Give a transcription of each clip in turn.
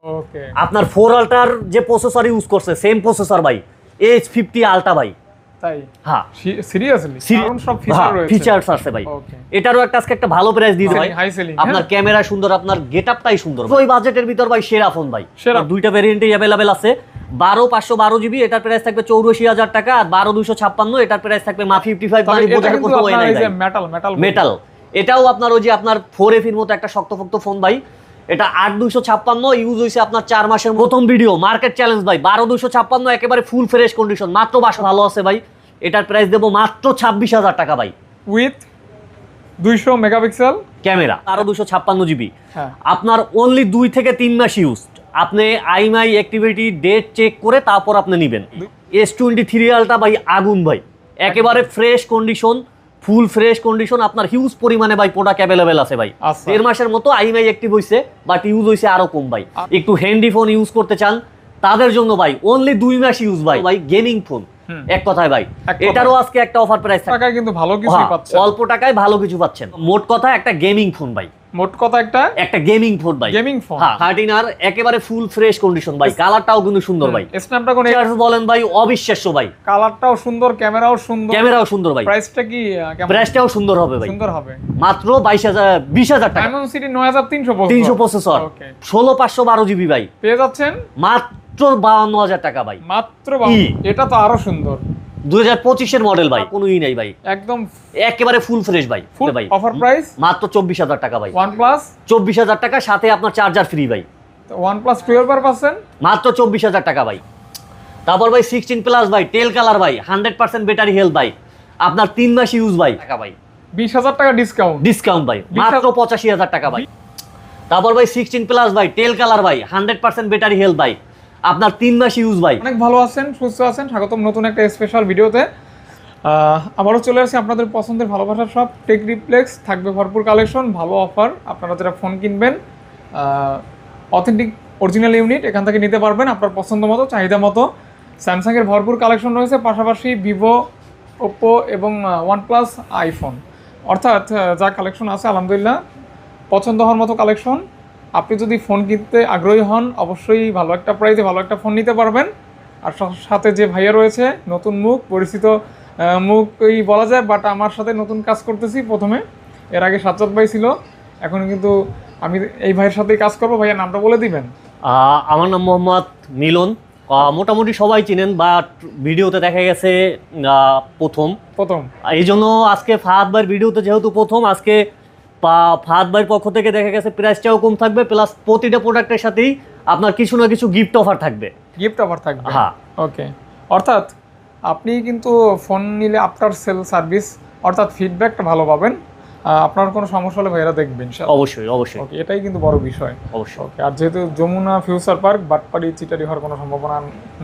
ওকে আপনার 4 আল্ট্রার যে processor use করছে সেম প্রসেসর ভাই H50 আল্ট্রা ভাই। তাই? হ্যাঁ সিরিয়াসলি কারণ সব ফিচার রয়েছে, ফিচারস আছে ভাই। ওকে এটারও আজকে একটা ভালো প্রাইস দিয়ে ভাই। হাই সেলিং, আপনার ক্যামেরা সুন্দর, আপনার গেটআপটাই সুন্দর। ওই বাজেটের ভিতর ভাই সেরা ফোন ভাই। দুইটা ভেরিয়েন্টই अवेलेबल আছে। 12512 জিবি এটার প্রাইস থাকবে 84000 টাকা, আর 12256 এটার প্রাইস থাকবে মাত্র 55। মানে বোঝার কোনো ওয়ে নাই ভাই। মেটাল এটাও আপনার ওই যে আপনার 4F এর মতো একটা শক্তপোক্ত ফোন ভাই। এটা 8256 ইউজ হইছে আপনার 4 মাসের। প্রথম ভিডিও মার্কেট চ্যালেঞ্জ ভাই। 12256 একেবারে ফুল ফ্রেশ কন্ডিশন, মাত্র 22 ভালো আছে ভাই। এটার প্রাইস দেব মাত্র 26000 টাকা ভাই, উইথ 200 মেগাপিক্সেল ক্যামেরা, 256 জিবি। হ্যাঁ আপনার অনলি 2 থেকে 3 মাস ইউজ। আপনি আইএমআই অ্যাক্টিভিটি ডেট চেক করে তারপর আপনি নেবেন। S23 আলট্রা ভাই আগুন ভাই, একেবারে fresh condition, full fresh condition. আপনার হিউজ পরিমাণে ভাই প্রোডাক্ট অ্যাভেলেবেল আছে ভাই। 1.5 মাসের মতো আইএমআই অ্যাক্টিভ হইছে, বাট ইউজ হইছে আরো কম ভাই। একটু হ্যান্ডি ফোন ইউজ করতে চান তাদের জন্য ভাই অনলি 2 মাস ইউজ ভাই। ভাই গেমিং ফোন এক কথায় ভাই। এটারও আজকে একটা অফার প্রাইস থাকে, টাকায় কিন্তু ভালো কিছু পাচ্ছেন, অল্প টাকায় ভালো কিছু পাচ্ছেন। মোট কথা একটা গেমিং ফোন ভাই, মোট কথা একটা গেমিং ফোন ভাই। গেমিং ফোন 13R একেবারে ফুল ফ্রেশ কন্ডিশন ভাই। কালারটাও কিন্তু সুন্দর ভাই। স্ন্যাপড্রাগন বলেন ভাই অবিশ্বাস্য ভাই। কালারটাও সুন্দর, ক্যামেরাও সুন্দর ভাই। প্রাইসটা কি কেমন? প্রাইসটাও সুন্দর হবে ভাই, সুন্দর হবে। মাত্র 20000 টাকা। ডায়মন্ডসিটি 9300 300 প্রসেসর, 16512 জিবি ভাই। পেয়ে যাচ্ছেন মাত্র 52000 টাকা ভাই। মাত্র এটা তো আরো সুন্দর। 2025 এর মডেল ভাই, কোনো ই নাই ভাই, একদম একেবারে ফুল ফ্রেশ ভাই। ভাই অফার প্রাইস মাত্র 24000 টাকা ভাই। OnePlus 24000 টাকা, সাথে আপনার চার্জার ফ্রি ভাই। OnePlus 12 পাচ্ছেন মাত্র 24000 টাকা ভাই। তারপর ভাই 16 প্লাস ভাই, টেল কালার ভাই, 100% ব্যাটারি হেলথ ভাই। আপনার 3 মাস ইউজ ভাই, টাকা ভাই 20000 টাকা ডিসকাউন্ট ভাই, মাত্র 85000 টাকা ভাই। তারপর ভাই 16 প্লাস ভাই, টেল কালার ভাই, 100% ব্যাটারি হেলথ ভাই। আপনার 3 মাস ইউজ ভাই। অনেক ভালো আছেন, সুস্থ আছেন। স্বাগতম নতুন একটা স্পেশাল ভিডিওতে। আবারও চলে আসছি আপনাদের পছন্দের ভালোবাসার সব টেক রিপ্লেক্স। থাকবে ভরপুর কালেকশন, ভালো অফার। আপনারা যারা ফোন কিনবেন অথেন্টিক অরিজিনাল ইউনিট এখান থেকে নিতে পারবেন আপনার পছন্দ মতো, চাহিদা মতো। স্যামসাংয়ের ভরপুর কালেকশন রয়েছে, পাশাপাশি ভিভো, ওপ্পো এবং OnePlus, আইফোন, অর্থাৎ যা কালেকশন আছে আলহামদুলিল্লাহ পছন্দ হওয়ার মতো কালেকশন। আপনি যদি ফোন কিনতে আগ্রহী হন অবশ্যই ভালো একটা প্রাইসে ভালো একটা ফোন নিতে পারবেন। আর সাথে যে ভাইয়া রয়েছে, নতুন মুখ, পরিচিত মুখই বলা যায়, বাট আমার সাথে নতুন কাজ করতেছি প্রথমে। এর আগে সাজ্জাদ ভাই ছিল, এখন কিন্তু আমি এই ভাইয়ের সাথেই কাজ করবো। ভাইয়ের নামটা বলে দিবেন? আমার নাম মোহাম্মদ মিলন। মোটামুটি সবাই চিনেন, বাট ভিডিওতে দেখা গেছে প্রথম। এই জন্য আজকে ফাহাদ ভাইয়ের ভিডিওতে যেহেতু প্রথম, আজকে ফাহাদ ভাইয়ের পক্ষ থেকে দেখা গেছে প্রাইসটাও কম থাকবে, প্লাস প্রতিটা প্রোডাক্টের সাথেই আপনার কিছু না কিছু গিফট অফার থাকবে। হ্যাঁ, ওকে। অর্থাৎ আপনি কিন্তু ফোন নিলে আফটার সেল সার্ভিস, অর্থাৎ ফিডব্যাকটা ভালো পাবেন। আপনার কোনো সমস্যা হলে ভাইয়েরা দেখবেন অবশ্যই। ওকে, এটাই কিন্তু বড় বিষয় অবশ্যই। ওকে। আর যেহেতু যমুনা ফিউচার পার্ক, বাটপাড়ি চিটারি হওয়ার কোনো সম্ভাবনা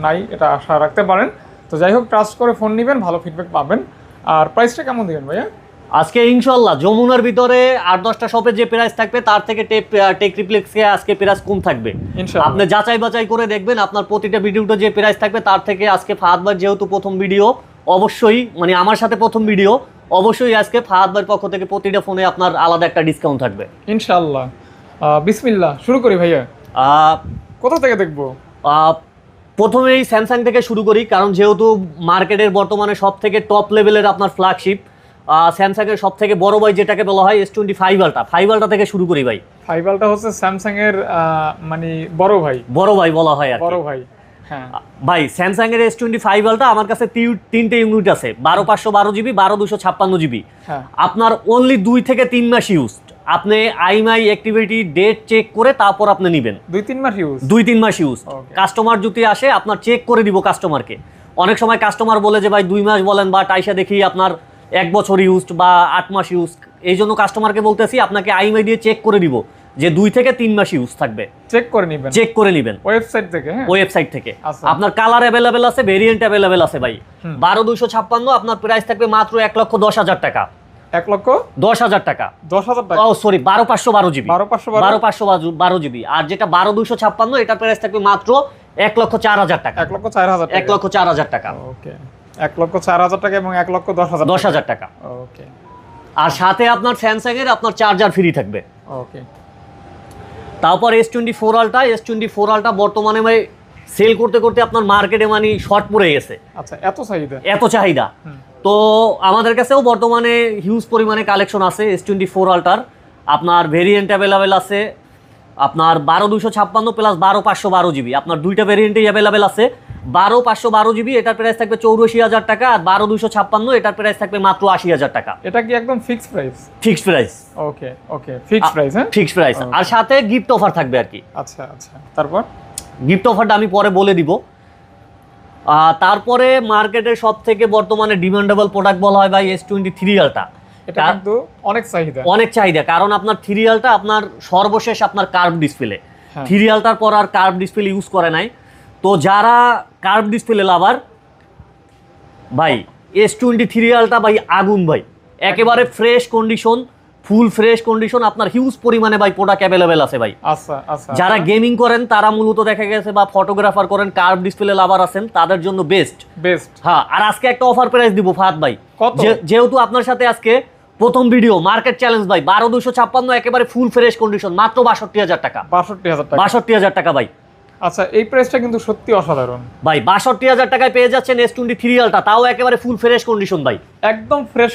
নাই, এটা আশা রাখতে পারেন। তো যাই হোক, ট্রাস্ট করে ফোন নেবেন, ভালো ফিডব্যাক পাবেন। আর প্রাইসটা কেমন দিবেন ভাইয়া? আজকে ইনশাল্লাহ যমুনার ভিতরে 8-10টা শপে যে প্রাইস থাকবে তার থেকে টেক রিপ্লেক্সে আজকে প্রাইস কম থাকবে। আপনি যাচাই বাছাই করে দেখবেন, আপনার প্রতিটা ভিডিওতে যে প্রাইস থাকবে তার থেকে আজকে ফাহাদ ভাই যেহেতু প্রথম ভিডিও, অবশ্যই মানে আমার সাথে প্রথম ভিডিও, অবশ্যই আজকে ফাহাদ ভাইয়ের পক্ষ থেকে প্রতিটা ফোনে আপনার আলাদা একটা ডিসকাউন্ট থাকবে ইনশাআল্লাহ। বিসমিল্লাহ, শুরু করি ভাইয়া। কোথা থেকে দেখবো? প্রথমেই স্যামসাং থেকে শুরু করি, কারণ যেহেতু মার্কেটের বর্তমানে সব থেকে টপ লেভেলের আপনার ফ্ল্যাগশিপ স্যামসাং এর সব থেকে বড় ভাই যেটাকে বলা হয় S25 আলট্রা, 5 আলট্রা থেকে শুরু করি ভাই। 5 আলট্রা হচ্ছে স্যামসাং এর মানে বড় ভাই বলা হয় আর বড় ভাই। হ্যাঁ ভাই, স্যামসাং এর S25 আলট্রা আমার কাছে 3টে ইউনিট আছে, 12512 জিবি, 12256 জিবি। আপনার অনলি 2 থেকে 3 মাস ইউজ। আপনি আইএমআই অ্যাক্টিভিটি ডেট চেক করে তারপর আপনি নেবেন। 2-3 মাস ইউজ। কাস্টমার যদি আসে আপনার চেক করে দিব কাস্টমারকে। অনেক সময় কাস্টমার বলে যে ভাই 2 মাস বলেন, বা টাইসা দেখি আপনার 1 বছর ইউজ বা 8 মাস ইউজ। এই জন্য কাস্টমারকে বলতেছি আপনাকে আইএমআই দিয়ে চেক করে দিব যে 2 থেকে 3 মাস ইউজ থাকবে। চেক করে নেবেন ওয়েবসাইট থেকে। আপনার কালার অ্যাভেলেবেল আছে, ভেরিয়েন্ট অ্যাভেলেবেল আছে ভাই। 12256 আপনার প্রাইস থাকবে মাত্র 1,10,000 টাকা। 1,10,000 টাকা। ও সরি, 12512 জিবি, 12512 জিবি। আর যেটা 12256 এটার প্রাইস থাকবে মাত্র 1,04,000 টাকা। 1,04,000 টাকা। ওকে, 1,04,000 টাকা এবং 1,10,000 টাকা। ওকে। আর সাথে আপনার স্যামসাং এর আপনার চার্জার ফ্রি থাকবে। ওকে। তারপর S24 আলট্রা বর্তমানে ভাই সেল করতে করতে আপনার মার্কেটে মানে শর্ট পড়ে গেছে। আচ্ছা, এত চাহিদা। তো আমাদের কাছেও বর্তমানে হিউজ পরিমাণে কালেকশন আছে S24 আলট্রার। আপনার ভেরিয়েন্ট অ্যাভেলেবেল আছে আপনার 12256 প্লাস 12512 জিবি, আপনার দুইটা ভেরিয়েন্টেই অ্যাভেলেবেল আছে। 12512 জিবি এটার প্রাইস থাকবে 84,000 টাকা, আর 12256 এটার প্রাইস থাকবে মাত্র 80,000 টাকা। এটা কি একদম fixed price? Fixed price. Okay, fixed price. হ্যাঁ, ফিক্সড প্রাইস, আর সাথে গিফট অফার থাকবে আর কি। আচ্ছা, তারপর গিফট অফারটা আমি পরে বলে দিব। তারপরে মার্কেটে সব থেকে বর্তমানে ডিমান্ডেবল প্রোডাক্ট বলা হয় ভাই S23 আলট্রা। এটা কিন্তু অনেক চাহিদা, কারণ আপনার 3 আলট্রা আপনার সর্বশেষ আপনার কার্ভ ডিসপ্লে। 3 আলট্রার পর আর কার্ভ ডিসপ্লে ইউজ করে নাই। তো যারা কার্ভ ডিসপ্লে লাভার ভাই, S23 আলট্রা ভাই আগুন ভাই, একেবারে fresh condition, full fresh condition, আপনার হিউজ পরিমাণে ভাই প্রোডাক্ট অ্যাভেলেবেল আছে ভাই। আচ্ছা, যারা গেমিং করেন তারা মূলত দেখা গেছে বা ফটোগ্রাফার করেন, কার্ভ ডিসপ্লে লাভার আছেন, তাদের জন্য বেস্ট। হ্যাঁ, আর আজকে একটা অফার প্রাইস দিব ফাহাদ ভাই, যেহেতু আপনার সাথে আজকে প্রথম ভিডিও মার্কেট চ্যালেঞ্জ ভাই। 12256 একেবারে ফুল ফ্রেশ কন্ডিশন, মাত্র 62,000 টাকা। 62,000 টাকা ভাই। আচ্ছা, এই প্রাইসটা কিন্তু সত্যি অসাধারণ ভাই। 62,000 টাকায় পেয়ে যাচ্ছেন S23 আলট্রা, তাও একেবারে ফুল ফ্রেশ কন্ডিশন ভাই। একদম ফ্রেশ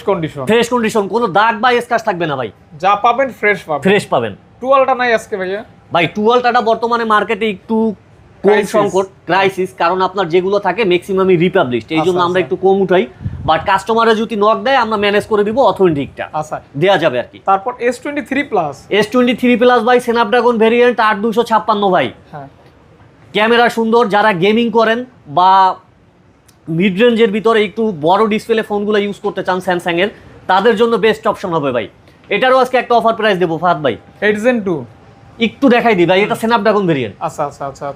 কন্ডিশন, কোনো দাগ বা স্ক্র্যাচ থাকবে না ভাই। যা পাবেন ফ্রেশ পাবেন। 2 আলট্রা নাই আজকে ভাইয়া? ভাই 2 আলট্রাটা বর্তমানে মার্কেটে একটু কম সংকট, ক্রাইসিস, কারণ আপনার যেগুলো থাকে ম্যাক্সিমামই রিপাবলিশড, এই জন্য আমরা একটু কম উঠাই। বাট কাস্টমারে যদি নক দেয় আমরা ম্যানেজ করে দিব, অথেন্টিকটা আচ্ছা দেয়া যাবে আর কি। তারপর S23 প্লাস ভাই, স্ন্যাপড্রাগন ভেরিয়েন্ট 8256 ভাই। হ্যাঁ, ক্যামেরা সুন্দর, যারা গেমিং করেন বা মিড রেঞ্জের ভিতরে একটু বড় ডিসপ্লে ফোনগুলো ইউজ করতে চান স্যামসাং এর, তাদের জন্য বেস্ট অপশন হবে ভাই। এটারও আজকে একটা অফার প্রাইস দেবো ফাহাদ ভাই। 8 Gen 2 একটু দেখাই দিই ভাই, এটা স্ন্যাপড্রাগন ভেরিয়েন্ট। আচ্ছা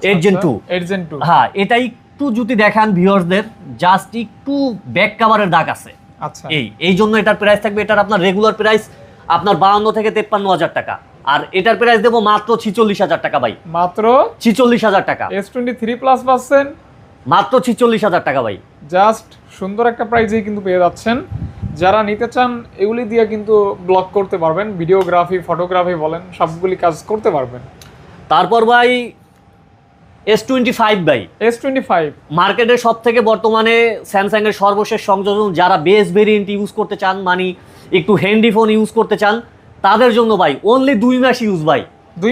8 Gen 2। হ্যাঁ, এটা একটু যদি দেখান ভিউয়ার্সদের, জাস্ট একটু ব্যাক কভারের দাগ আছে। আচ্ছা, এই জন্য এটার প্রাইস থাকবে, এটার আপনার রেগুলার প্রাইস আপনার 52 থেকে 53,000 টাকা, আর এটার প্রাইস দেবো মাত্র 46,000 টাকা ভাই। মাত্র 46,000 টাকা। S23 প্লাস পাচ্ছেন মাত্র 46,000 টাকা ভাই। জাস্ট সুন্দর একটা প্রাইসেই কিন্তু পেয়ে যাচ্ছেন। যারা নিতে চান এগুলি দিয়ে কিন্তু ব্লগ করতে পারবেন, ভিডিওগ্রাফি, ফটোগ্রাফি বলেন, সবগুলি কাজ করতে পারবেন। তারপর ভাই S25 ভাই। S25 মার্কেটের সব থেকে বর্তমানে স্যামসাং এর সর্বশেষ সংযোজন, যারা বেস ভেরিয়েন্ট ইউজ করতে চান, মানে একটু হ্যান্ডি ফোন ইউজ করতে চান, তাদের জন্য ভাই অনলি 2 মাস ইউজ ভাই। 2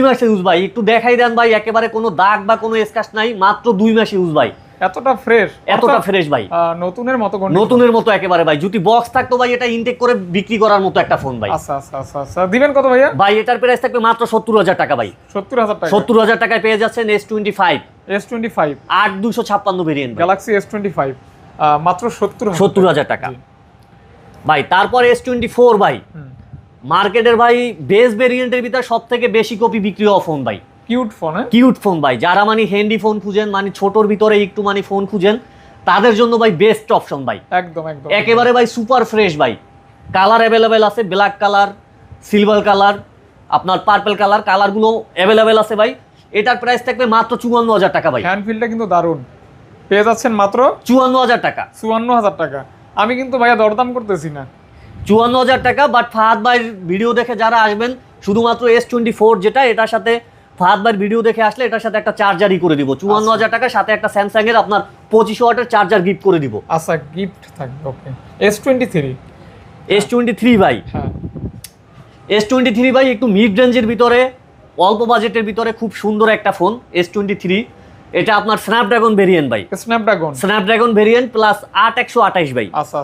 মাস ইউজ ভাই। একটু দেখাই দেন ভাই, একেবারে কোনো দাগ বা কোনো স্ক্র্যাচ নাই, মাত্র 2 মাস ইউজ ভাই। এতটা ফ্রেশ ভাই, নতুনের মতো একেবারে ভাই। যদি বক্স থাকতো ভাই, এটা ইনটেক করে বিক্রি করার মতো একটা ফোন ভাই। আচ্ছা, দিবেন কত ভাইয়া? ভাই এটার প্রাইস থাকবে মাত্র 70,000 টাকা ভাই। 70,000 টাকায় পেয়ে যাচ্ছেন S25 8256 ভেরিয়েন্ট গ্যালাক্সি S25 মাত্র 70,000 টাকা ভাই। তারপর S24 ভাই, মার্কেটের ভাই বেস ভেরিয়েন্টের ভিতর সব থেকে বেশি কপি বিক্রি হওয়া ফোন ভাই। কিউট ফোন ভাই, যারা মানে হ্যান্ডি ফোন খুঁজেন, মানে ছোটর ভিতরে একটু মানে ফোন খুঁজেন, তাদের জন্য ভাই বেস্ট অপশন ভাই। একদম একেবারে ভাই সুপার ফ্রেশ ভাই। কালার অ্যাভেলেবেল আছে, ব্ল্যাক কালার, সিলভার কালার, আপনার পার্পল কালার, কালারগুলো অ্যাভেলেবেল আছে ভাই। এটার প্রাইস থাকবে মাত্র 54,000 টাকা ভাই। হ্যান্ড ফিলটা কিন্তু দারুণ, পেয়ে যাচ্ছেন মাত্র 54,000 টাকা। 54,000 টাকা। আমি কিন্তু ভাইয়া দরদাম করতেছি না, 54,000 টাকা। বাট ফাহাদ ভাইয়ের ভিডিও দেখে যারা আসবেন, শুধুমাত্র S24 যেটা, এটার সাথে ফাহাদ ভাইয়ের ভিডিও দেখে আসলে এটার সাথে একটা চার্জারই করে দিব 54,000 টাকা, সাথে একটা স্যামসাং এর আপনার 25 ওয়াটের চার্জার গিফট করে দিব। আচ্ছা, গিফট থাকবে। ওকে, S23 ভাই। হ্যাঁ, S23 ভাই একটু মিড রেঞ্জের ভিতরে, অল্প বাজেটের ভিতরে খুব সুন্দর একটা ফোন S23। এটা আপনার স্ন্যাপড্রাগন ভেরিয়েন্ট ভাই। স্ন্যাপড্রাগন ভেরিয়েন্ট প্লাস 8128 ভাই। আচ্ছা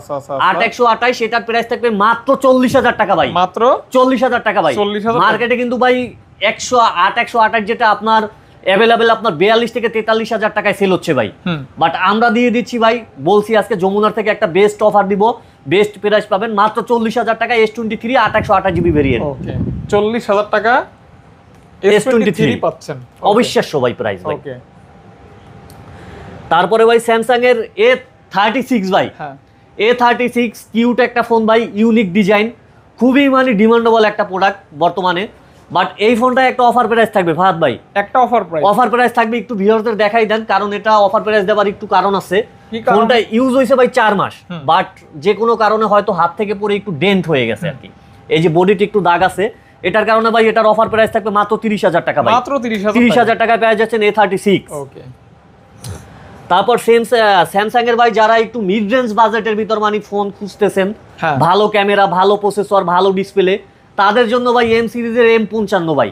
8128, এটার প্রাইস থাকবে মাত্র 40,000 টাকা ভাই। মাত্র 40,000 টাকা ভাই। মার্কেটে কিন্তু ভাই 128 যেটা আপনার অ্যাভেলেবেল আপনার 42 থেকে 43,000 টাকায় সেল হচ্ছে ভাই। বাট আমরা দিয়ে দিচ্ছি ভাই, বলছি আজকে যমুনার থেকে একটা বেস্ট অফার দিব, বেস্ট প্রাইস পাবেন মাত্র 40,000 টাকা। S23 8128 GB variant. ওকে, 40,000 টাকা S23 পাচ্ছেন। অবিশ্বাস্য ভাই প্রাইস ভাই। ওকে, তারপরে ভাই স্যামসাং এর A36 ভাই। A36 কিউট একটা ফোন ভাই, ইউনিক ডিজাইন, খুবই মানে ডিমান্ডেবল একটা প্রোডাক্ট বর্তমানে। বাট এই ফোনটা একটা অফার প্রাইস থাকবে ফাহাদ ভাই। একটা অফার প্রাইস থাকবে, একটু ভিউয়ারদের দেখাই দেন, কারণ এটা অফার প্রাইস দেওয়ার একটু কারণ আছে। ফোনটা ইউজ হয়েছে ভাই 4 মাস, বাট যে কোনো কারণে হয়তো হাত থেকে পড়ে একটু ডেন্ট হয়ে গেছে আর কি। এই যে বডিতে একটু দাগ আছে, এটার কারণে ভাই এটার অফার প্রাইস থাকবে মাত্র 30,000 টাকা ভাই, মাত্র 30,000 30,000 টাকায় পেয়ে যাচ্ছেন A36। ওকে, তারপর স্যামসাং এর ভাই যারা একটু মিড রেঞ্জ বাজেটের ভিতর মানে ফোন খুঁজতেছেন, হ্যাঁ ভালো ক্যামেরা, ভালো প্রসেসর, ভালো ডিসপ্লে, তাদের জন্য ভাই এম সিরিজের M55 ভাই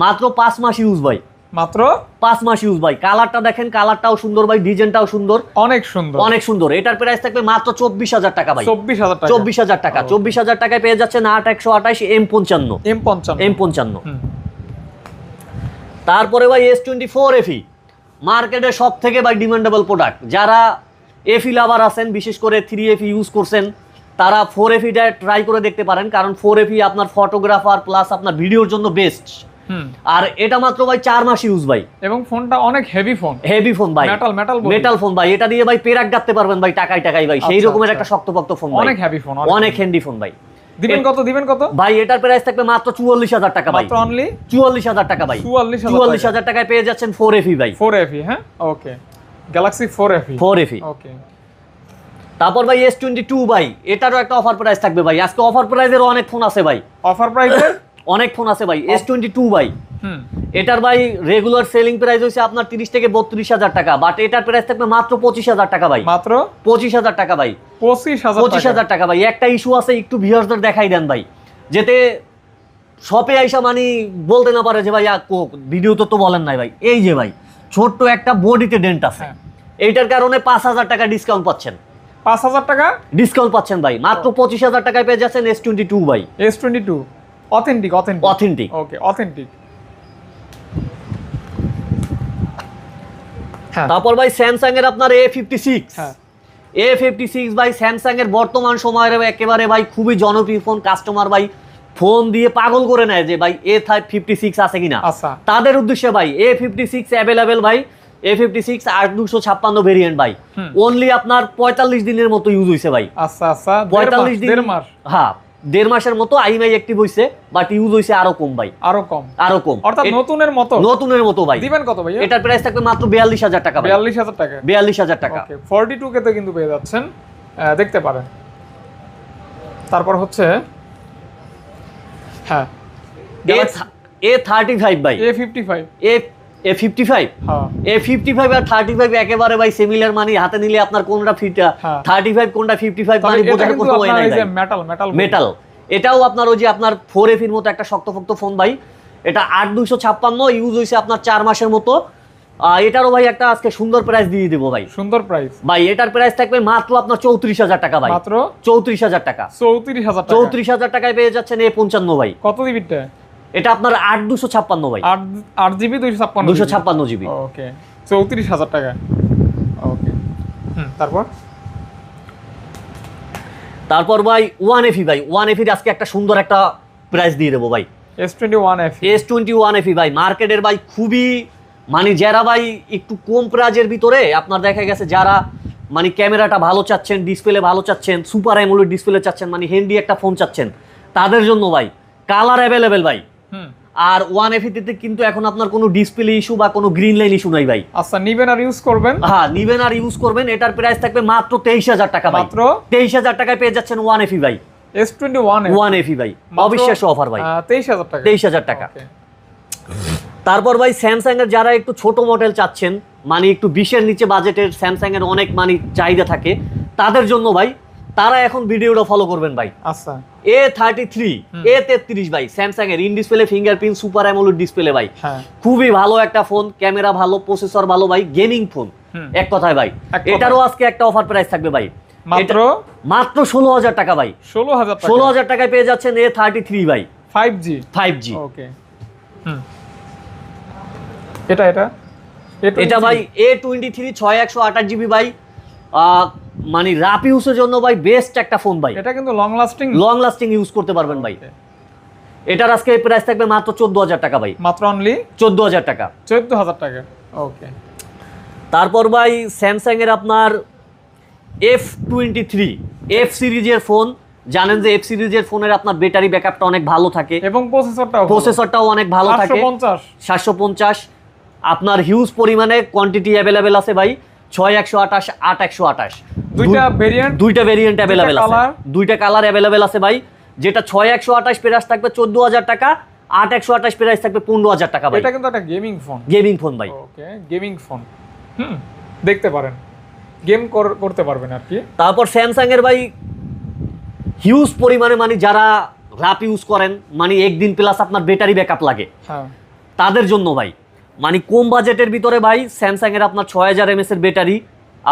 মাত্র 5 মাস ইউজ ভাই, মাত্র 5 মাস ইউজ ভাই। কালারটা দেখেন, কালারটাও সুন্দর ভাই, ডিজাইনটাও সুন্দর, অনেক সুন্দর, অনেক সুন্দর। এটার প্রাইস থাকবে মাত্র 24,000 টাকা ভাই, 24,000 টাকা, 24,000 টাকা, 24,000 টাকায় পেয়ে যাচ্ছেন 8128 M55। M55 তারপরে ভাই S24 FE মার্কেটে সব থেকে ভাই ডিমান্ডেবল প্রোডাক্ট। যারা এফি লাভার আছেন, বিশেষ করে 3FE ইউজ করছেন, তারা 4FEটা ট্রাই করে দেখতে পারেন, কারণ 4FE আপনার ফটোগ্রাফার প্লাস আপনার ভিডিওর জন্য বেস্ট। আর এটা মাত্র ভাই 4 মাস ইউজ ভাই, এবং ফোনটা অনেক হেভি ফোন, হেভি ফোন ভাই, মেটাল ফোন ভাই। এটা দিয়ে ভাই পেরাক গাঁথতে পারবেন ভাই টাকায় টাকায় ভাই, সেই রকমের একটা শক্তপোক্ত ফোন, অনেক হেভি ফোন, অনেক হ্যান্ডি ফোন ভাই। দিবেন কত ভাই? এটার প্রাইস থাকবে মাত্র 44,000 টাকা ভাই, মাত্র অনলি 44,000 টাকা ভাই, 44,000 টাকায় পেয়ে যাচ্ছেন 4FE ভাই, 4FE। হ্যাঁ ওকে, গ্যালাক্সি 4FE। ওকে, তারপর ভাই S22 ভাই, এটারও একটা অফার প্রাইস থাকবে ভাই। আজকে অফার প্রাইসের অনেক ফোন আছে ভাই, অফার প্রাইসে অনেক ফোন আছে ভাই। S22 ভাই, এটার ভাই রেগুলার সেলিং প্রাইস হচ্ছে আপনার 30 থেকে 32,000 টাকা, বাট এটার প্রাইস থাকবে মাত্র 25,000 টাকা ভাই, মাত্র 25,000 টাকা ভাই, 25,000 টাকা ভাই। একটা ইস্যু আছে, একটু ভিউয়ারদের দেখাই দেন ভাই, যেতে শপে আইসা মানে বলতে না পারে যে ভাই ভিডিও তো বলেন নাই ভাই। এই যে ভাই ছোট্ট একটা বডিতে ডেন্ট আছে, এইটার কারণে 5,000 টাকা ডিসকাউন্ট পাচ্ছেন, 5,000 টাকা ডিসকাউন্ট পাচ্ছেন ভাই, মাত্র 25,000 টাকায় পেয়ে যাচ্ছেন S22 ভাই, S22 অথেন্টিক। ওকে, অথেন্টিক। তারপর ভাই স্যামসাং এর আপনার A56। A56 ভাই স্যামসাং এর বর্তমান সময়ের একেবারে ভাই খুবই জনপ্রিয় ফোন। কাস্টমার ভাই ফোন দিয়ে পাগল করে নেয় যে ভাই A56 আছে কিনা। তাদের উদ্দেশ্যে ভাই A56 অ্যাভেলেবেল ভাই, A56 8256 ভেরিয়েন্ট ভাই, অনলি আপনার 45 দিনের মতো ইউজ হইছে ভাই। আচ্ছা 45 দিন, হ্যাঁ 1.5 মাসের মতো আইএমআই অ্যাক্টিভ হইছে, বাট ইউজ হইছে আরো কম ভাই, আরো কম, অর্থাৎ নতুনের মতো ভাই। দিবেন কত ভাই? এটার প্রাইস থাকবে মাত্র 42,000 টাকা ভাই, 42,000 টাকা। ওকে, 42 কে তে কিন্তু পেয়ে যাচ্ছেন, দেখতে পারেন। তারপর হচ্ছে হ্যাঁ A35 ভাই, A55 আর 35 একেবারে ভাই সিমিলার, মানে হাতে নিলে আপনার কোনটা 35 কোনটা 55 মানে বোঝার কোনো ওয়ে নাই ভাই। মেটাল এটাও আপনার ওই যে আপনার 4FE এর মতো একটা শক্তপোক্ত ফোন ভাই। এটা 8256 ইউজ হইছে আপনার 4 মাসের মতো। এটারও ভাই একটা আজকে সুন্দর প্রাইস দিয়ে দেব ভাই, সুন্দর প্রাইস ভাই। এটার প্রাইস থাকবে মাত্র আপনার 34,000 টাকা ভাই, মাত্র 34,000 টাকা, 34,000 টাকায় পেয়ে যাচ্ছেন A55 ভাই। কত জিবিটা এটা? আপনার 8256 ভাই, 8GB 256GB। ওকে, 34,000 টাকা। ওকে, তারপর ভাই 1FE ভাই, 1FE আজকে একটা সুন্দর একটা প্রাইস দিয়ে দেবো ভাই। S21FE ভাই মার্কেটের ভাই খুবই মানে যারা ভাই একটু কম প্রাইজের ভিতরে আপনার দেখা গেছে যারা মানে ক্যামেরাটা ভালো চাচ্ছেন, ডিসপ্লে ভালো চাচ্ছেন, সুপার অ্যামোলেড ডিসপ্লে চাচ্ছেন, মানে হ্যান্ডি একটা ফোন চাচ্ছেন, তাদের জন্য ভাই কালার অ্যাভেলেবেল ভাই। আর 1FE তে কিন্তু এখন আপনার কোনো ডিসপ্লে ইস্যু বা কোনো গ্রিন লাইন ইস্যু নাই ভাই। আচ্ছা, নিবেন আর ইউজ করবেন? হ্যাঁ, নিবেন আর ইউজ করবেন। এটার প্রাইস থাকবে মাত্র 23,000 টাকা ভাই, মাত্র 23,000 টাকায় পেয়ে যাচ্ছেন 1FE ভাই, S21FE ভাই, অবিশ্বাস্য অফার ভাই, 23,000 টাকা। তারপর ভাই স্যামসাং এর যারা একটু ছোট মডেল চাচ্ছেন, মানে একটু 20-এর নিচে বাজেটের, স্যামসাং এর অনেক মানে চাহিদা থাকে, তাদের জন্য ভাই তারা এখন ভিডিওটা ফলো করবেন ভাই। আচ্ছা, A33 ভাই স্যামসাং এর in display fingerprint super AMOLED display ভাই, খুবই ভালো একটা ফোন, ক্যামেরা ভালো, প্রসেসর ভালো ভাই, গেমিং ফোন এক কথায় ভাই। এটারও আজকে একটা অফার প্রাইস থাকবে ভাই, মাত্র 16,000 টাকা ভাই, 16,000 টাকায় পেয়ে যাচ্ছেন A33 ভাই, 5G। ওকে, এটা ভাই A23 6128GB ভাই, মানে রাপ ইউজের জন্য ভাই বেস্ট একটা ফোন ভাই। এটা কিন্তু লং লাস্টিং ইউজ করতে পারবেন ভাই। এটার আজকে প্রাইস থাকবে মাত্র 14,000 টাকা ভাই, মাত্র অনলি 14,000 টাকা, 14,000 টাকা। ওকে, তারপর ভাই স্যামসাং এর আপনার F23 F সিরিজের ফোন, জানেন যে F সিরিজের ফোনের আপনার ব্যাটারি ব্যাকআপটা অনেক ভালো থাকে এবং প্রসেসরটাও অনেক ভালো থাকে, 750 আপনার হিউজ পরিমাণে কোয়ান্টিটি অ্যাভেলেবেল আছে ভাই, 6128 8128 দুইটা ভেরিয়েন্ট অ্যাভেলেবেল আছে, দুইটা কালার অ্যাভেলেবেল আছে ভাই। যেটা 6128 প্রাইস থাকবে 14000 টাকা, 8128 প্রাইস থাকবে 15000 টাকা ভাই। এটা কিন্তু একটা গেমিং ফোন। গেমিং ফোন ভাই। ওকে, গেমিং ফোন। দেখতে পারেন, গেম করতে পারবেন আর কি। তারপর স্যামসাং এর ভাই হিউজ পরিমাণে মানে যারা র্যাপ ইউজ করেন, মানে একদিন প্লাস আপনার ব্যাটারি ব্যাকআপ লাগে, হ্যাঁ তাদের জন্য ভাই মানে কম বাজেটের ভিতরে ভাই স্যামসাং এর আপনার 6000 mAh এর ব্যাটারি,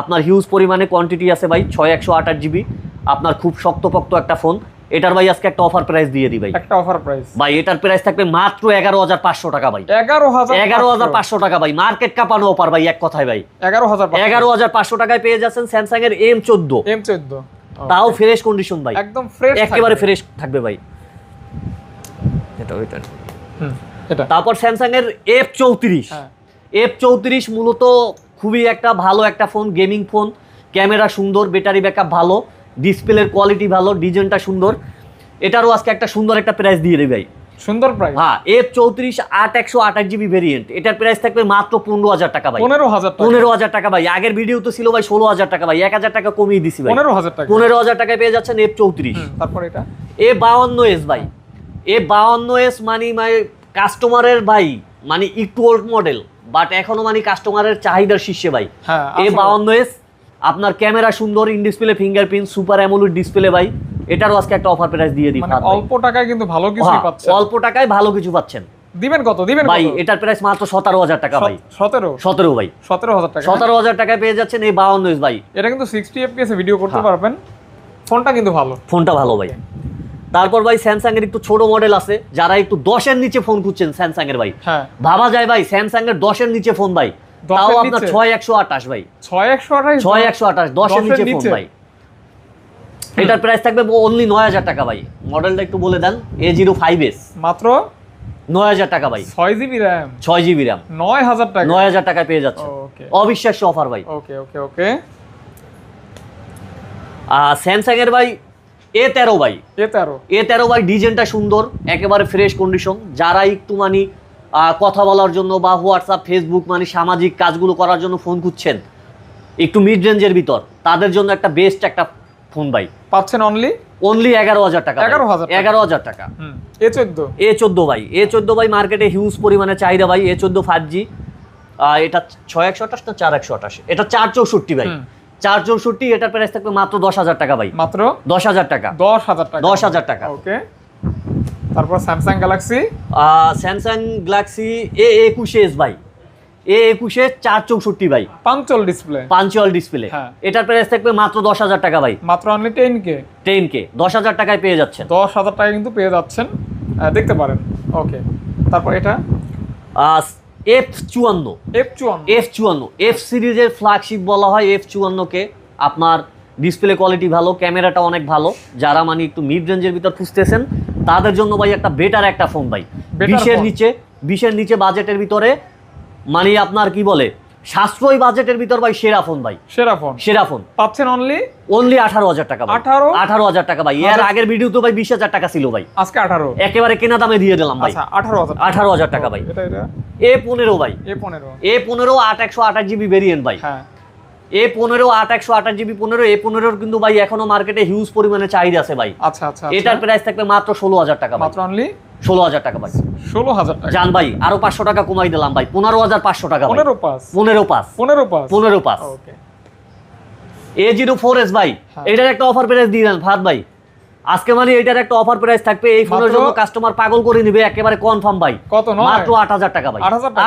আপনার হিউজ পরিমাণে কোয়ান্টিটি আছে ভাই, 6128 জিবি, আপনার খুব শক্তপোক্ত একটা ফোন। এটার ভাই আজকে একটা অফার প্রাইস দিয়ে দিই ভাই। একটা অফার প্রাইস ভাই এটার প্রাইস থাকবে মাত্র 11500 টাকা ভাই। 11500 টাকা ভাই, মার্কেট কাঁপানো অফার ভাই, এক কথায় ভাই 11500 টাকায় পেয়ে যাচ্ছেন স্যামসাং এর M14, তাও ফ্রেশ কন্ডিশন ভাই, একদম ফ্রেশ, একেবারে ফ্রেশ থাকবে ভাই। এটা তারপর স্যামসাং এর F34, F34 মূলত খুবই একটা ভালো একটা ফোন, গেমিং ফোন, ক্যামেরা সুন্দর, ব্যাটারি ব্যাকআপ ভালো, ডিসপ্লের কোয়ালিটি ভালো, ডিজাইনটা সুন্দর। এটারও আজকে একটা সুন্দর একটা প্রাইস দিয়ে দেবে ভাই। সুন্দর প্রাইস। হ্যাঁ, F34 8128 জিবি ভেরিয়েন্ট, এটার প্রাইস থাকবে মাত্র 15000 টাকা ভাই। 15000 টাকা ভাই। আগের ভিডিও তো ছিল ভাই 16000 টাকা ভাই, 1000 টাকা কমিয়ে দিছি ভাই। 15000 টাকায় পেয়ে যাচ্ছেন F34। তারপর এটা A52s ভাই। A52s মানে কাস্টমারের ভাই মানে একটু ওল্ড মডেল, বাট এখনো মানে কাস্টমারের চাহিদার শীর্ষে ভাই। A52s আপনার ক্যামেরা সুন্দর, in display fingerprint, super AMOLED display ভাই। এটারও আজকে একটা অফার প্রাইস দিয়ে দিই। মানে অল্প টাকায় কিন্তু ভালো কিছু পাচ্ছেন। অল্প টাকায় ভালো কিছু পাচ্ছেন। দিবেন কত ভাই? এটার প্রাইস মাত্র 17000 টাকা ভাই। 17 ভাই, 17000 টাকা। 17000 টাকায় পেয়ে যাচ্ছেন এই 52s ভাই। এটা কিন্তু 60 fps এ ভিডিও করতে পারবেন। ফোনটা কিন্তু ভালো, ফোনটা ভালো ভাই। তারপর ভাই স্যামসাং এর একটু ছোট মডেল আছে, যারা একটু 10 এর নিচে ফোন খুঁজছেন স্যামসাং এর ভাই, ভাবা যায় ভাই স্যামসাং এর 10 এর নিচে ফোন ভাই, তাও আপনার 6128 ভাই। 6128 10 এর নিচে ফোন ভাই। এটার প্রাইস থাকবে অনলি 9000 টাকা ভাই। মডেলটা একটু বলে দেন। A05s মাত্র 9000 টাকা ভাই। 6GB RAM, 6GB RAM 9000 টাকা। 9000 টাকায় পেয়ে যাচ্ছে। অবিশ্বাস্য অফার ভাই। ওকে ওকে ওকে। স্যামসাং এর ভাই A13 ভাই। A13 ভাই, ডিজাইনটা সুন্দর, একেবারে ফ্রেশ কন্ডিশন। যারা একটু মানে কথা বলার জন্য বা হোয়াটসঅ্যাপ ফেসবুক মানে সামাজিক কাজগুলো করার জন্য ফোন খুঁজছেন একটু মিড রেঞ্জের ভিতর, তাদের জন্য একটা বেস্ট একটা ফোন ভাই। পাচ্ছেন অনলি 11000 টাকা। 11000 টাকা। A14 ভাই। A14 ভাই মার্কেটে হিউজ পরিমাণে চাহিদা ভাই। A14 5G, এটা 6128 না 4128, এটা 464 ভাই। 464, এটার প্রাইস থাকবে মাত্র 10000 টাকা ভাই। মাত্র 10000 টাকা। 10000 টাকা। ওকে। তারপর Samsung Galaxy, Samsung Galaxy A21s ভাই। A21 464 ভাই, পাঞ্চুয়াল ডিসপ্লে। এটার প্রাইস থাকবে মাত্র 10000 টাকা ভাই। মাত্র অনলি 10K 10000 টাকায় পেয়ে যাচ্ছেন। 10000 টাকা কিন্তু পেয়ে যাচ্ছেন, দেখতে পারেন। ওকে। তারপর এটা F54 F সিরিজের ফ্ল্যাগশিপ বলা হয় F54 কে। আপনার ডিসপ্লে কোয়ালিটি ভালো, ক্যামেরাটা অনেক ভালো। যারা মানে একটু মিড রেঞ্জের ভিতর খুঁজতেছেন তাদের জন্য ভাই একটা বেটার একটা ফোন ভাই। 20-এর নিচে বাজেটের ভিতরে মানে আপনার কি বলে সাশ্রয়ী বাজেটের ভিতর ভাই সেরা ফোন ভাই। সেরা ফোন পাচ্ছেন অনলি 18000 টাকা। 18000 টাকা ভাই। এর আগের ভিডিও তো ভাই 20000 টাকা ছিল ভাই, আজকে 18 একেবারে কেনা দামে দিয়ে দিলাম ভাই। 18000 টাকা ভাই। A15 ভাই। A15 8128 জিবি ভেরিয়েন্ট ভাই। A15 8128 জিবি 15 কিন্তু ভাই এখনো মার্কেটে হিউজ পরিমাণে চাহিদা আছে ভাই। এটার প্রাইস থাকবে মাত্র 16000 টাকা। মাত্র অনলি 16000 টাকা ভাই। 16000 টাকা জান ভাই, আরো 500 টাকা কমাই দিলাম ভাই, 15500 টাকা। 15500। ওকে। A04s ভাই, এটার একটা অফার প্রাইস দিয়ে দেন ফাহাদ ভাই আজকে। মানে এটার একটা অফার প্রাইস থাকবে, এই ফোনের জন্য কাস্টমার পাগল করে নিবে একেবারে কনফার্ম ভাই। কত? মাত্র 8000 টাকা ভাই।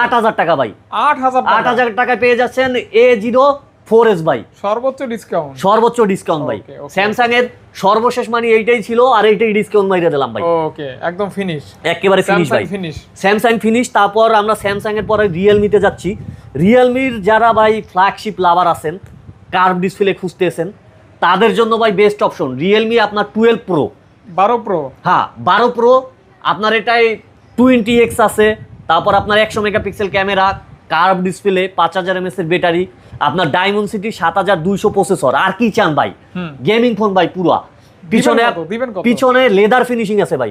8000 টাকা ভাই। 8000 টাকায় পেয়ে যাচ্ছেন A04s ভাই। সর্বোচ্চ ডিসকাউন্ট ভাই। স্যামসাং এর সর্বশেষ মানে এইটাই ছিল, আর এইটাই ডিসকাউন্ট মাইরা দিলাম ভাই। ওকে, একদম ফিনিশ, একেবারে ফিনিশ ভাই। Samsung finish. তারপর আমরা স্যামসাং এর পরে রিয়েলমিতে যাচ্ছি। রিয়েলমির যারা ভাই ফ্ল্যাগশিপ লাভার আছেন, কার্ভ ডিসপ্লে খুঁজতেছেন, তাদের জন্য ভাই বেস্ট অপশন রিয়েলমি আপনার 12 প্রো। 12 প্রো, হ্যাঁ 12 প্রো। আপনার এটাই 20x আছে, তারপর আপনার 100 megapixel camera, curve display, 5000 mAh এর ব্যাটারি, আপনার ডায়মন্ডসিটি 7200 প্রসেসর। আর কি চান ভাই? গেমিং ফোন ভাই পুরো। পিছনে লেদার ফিনিশিং আছে ভাই।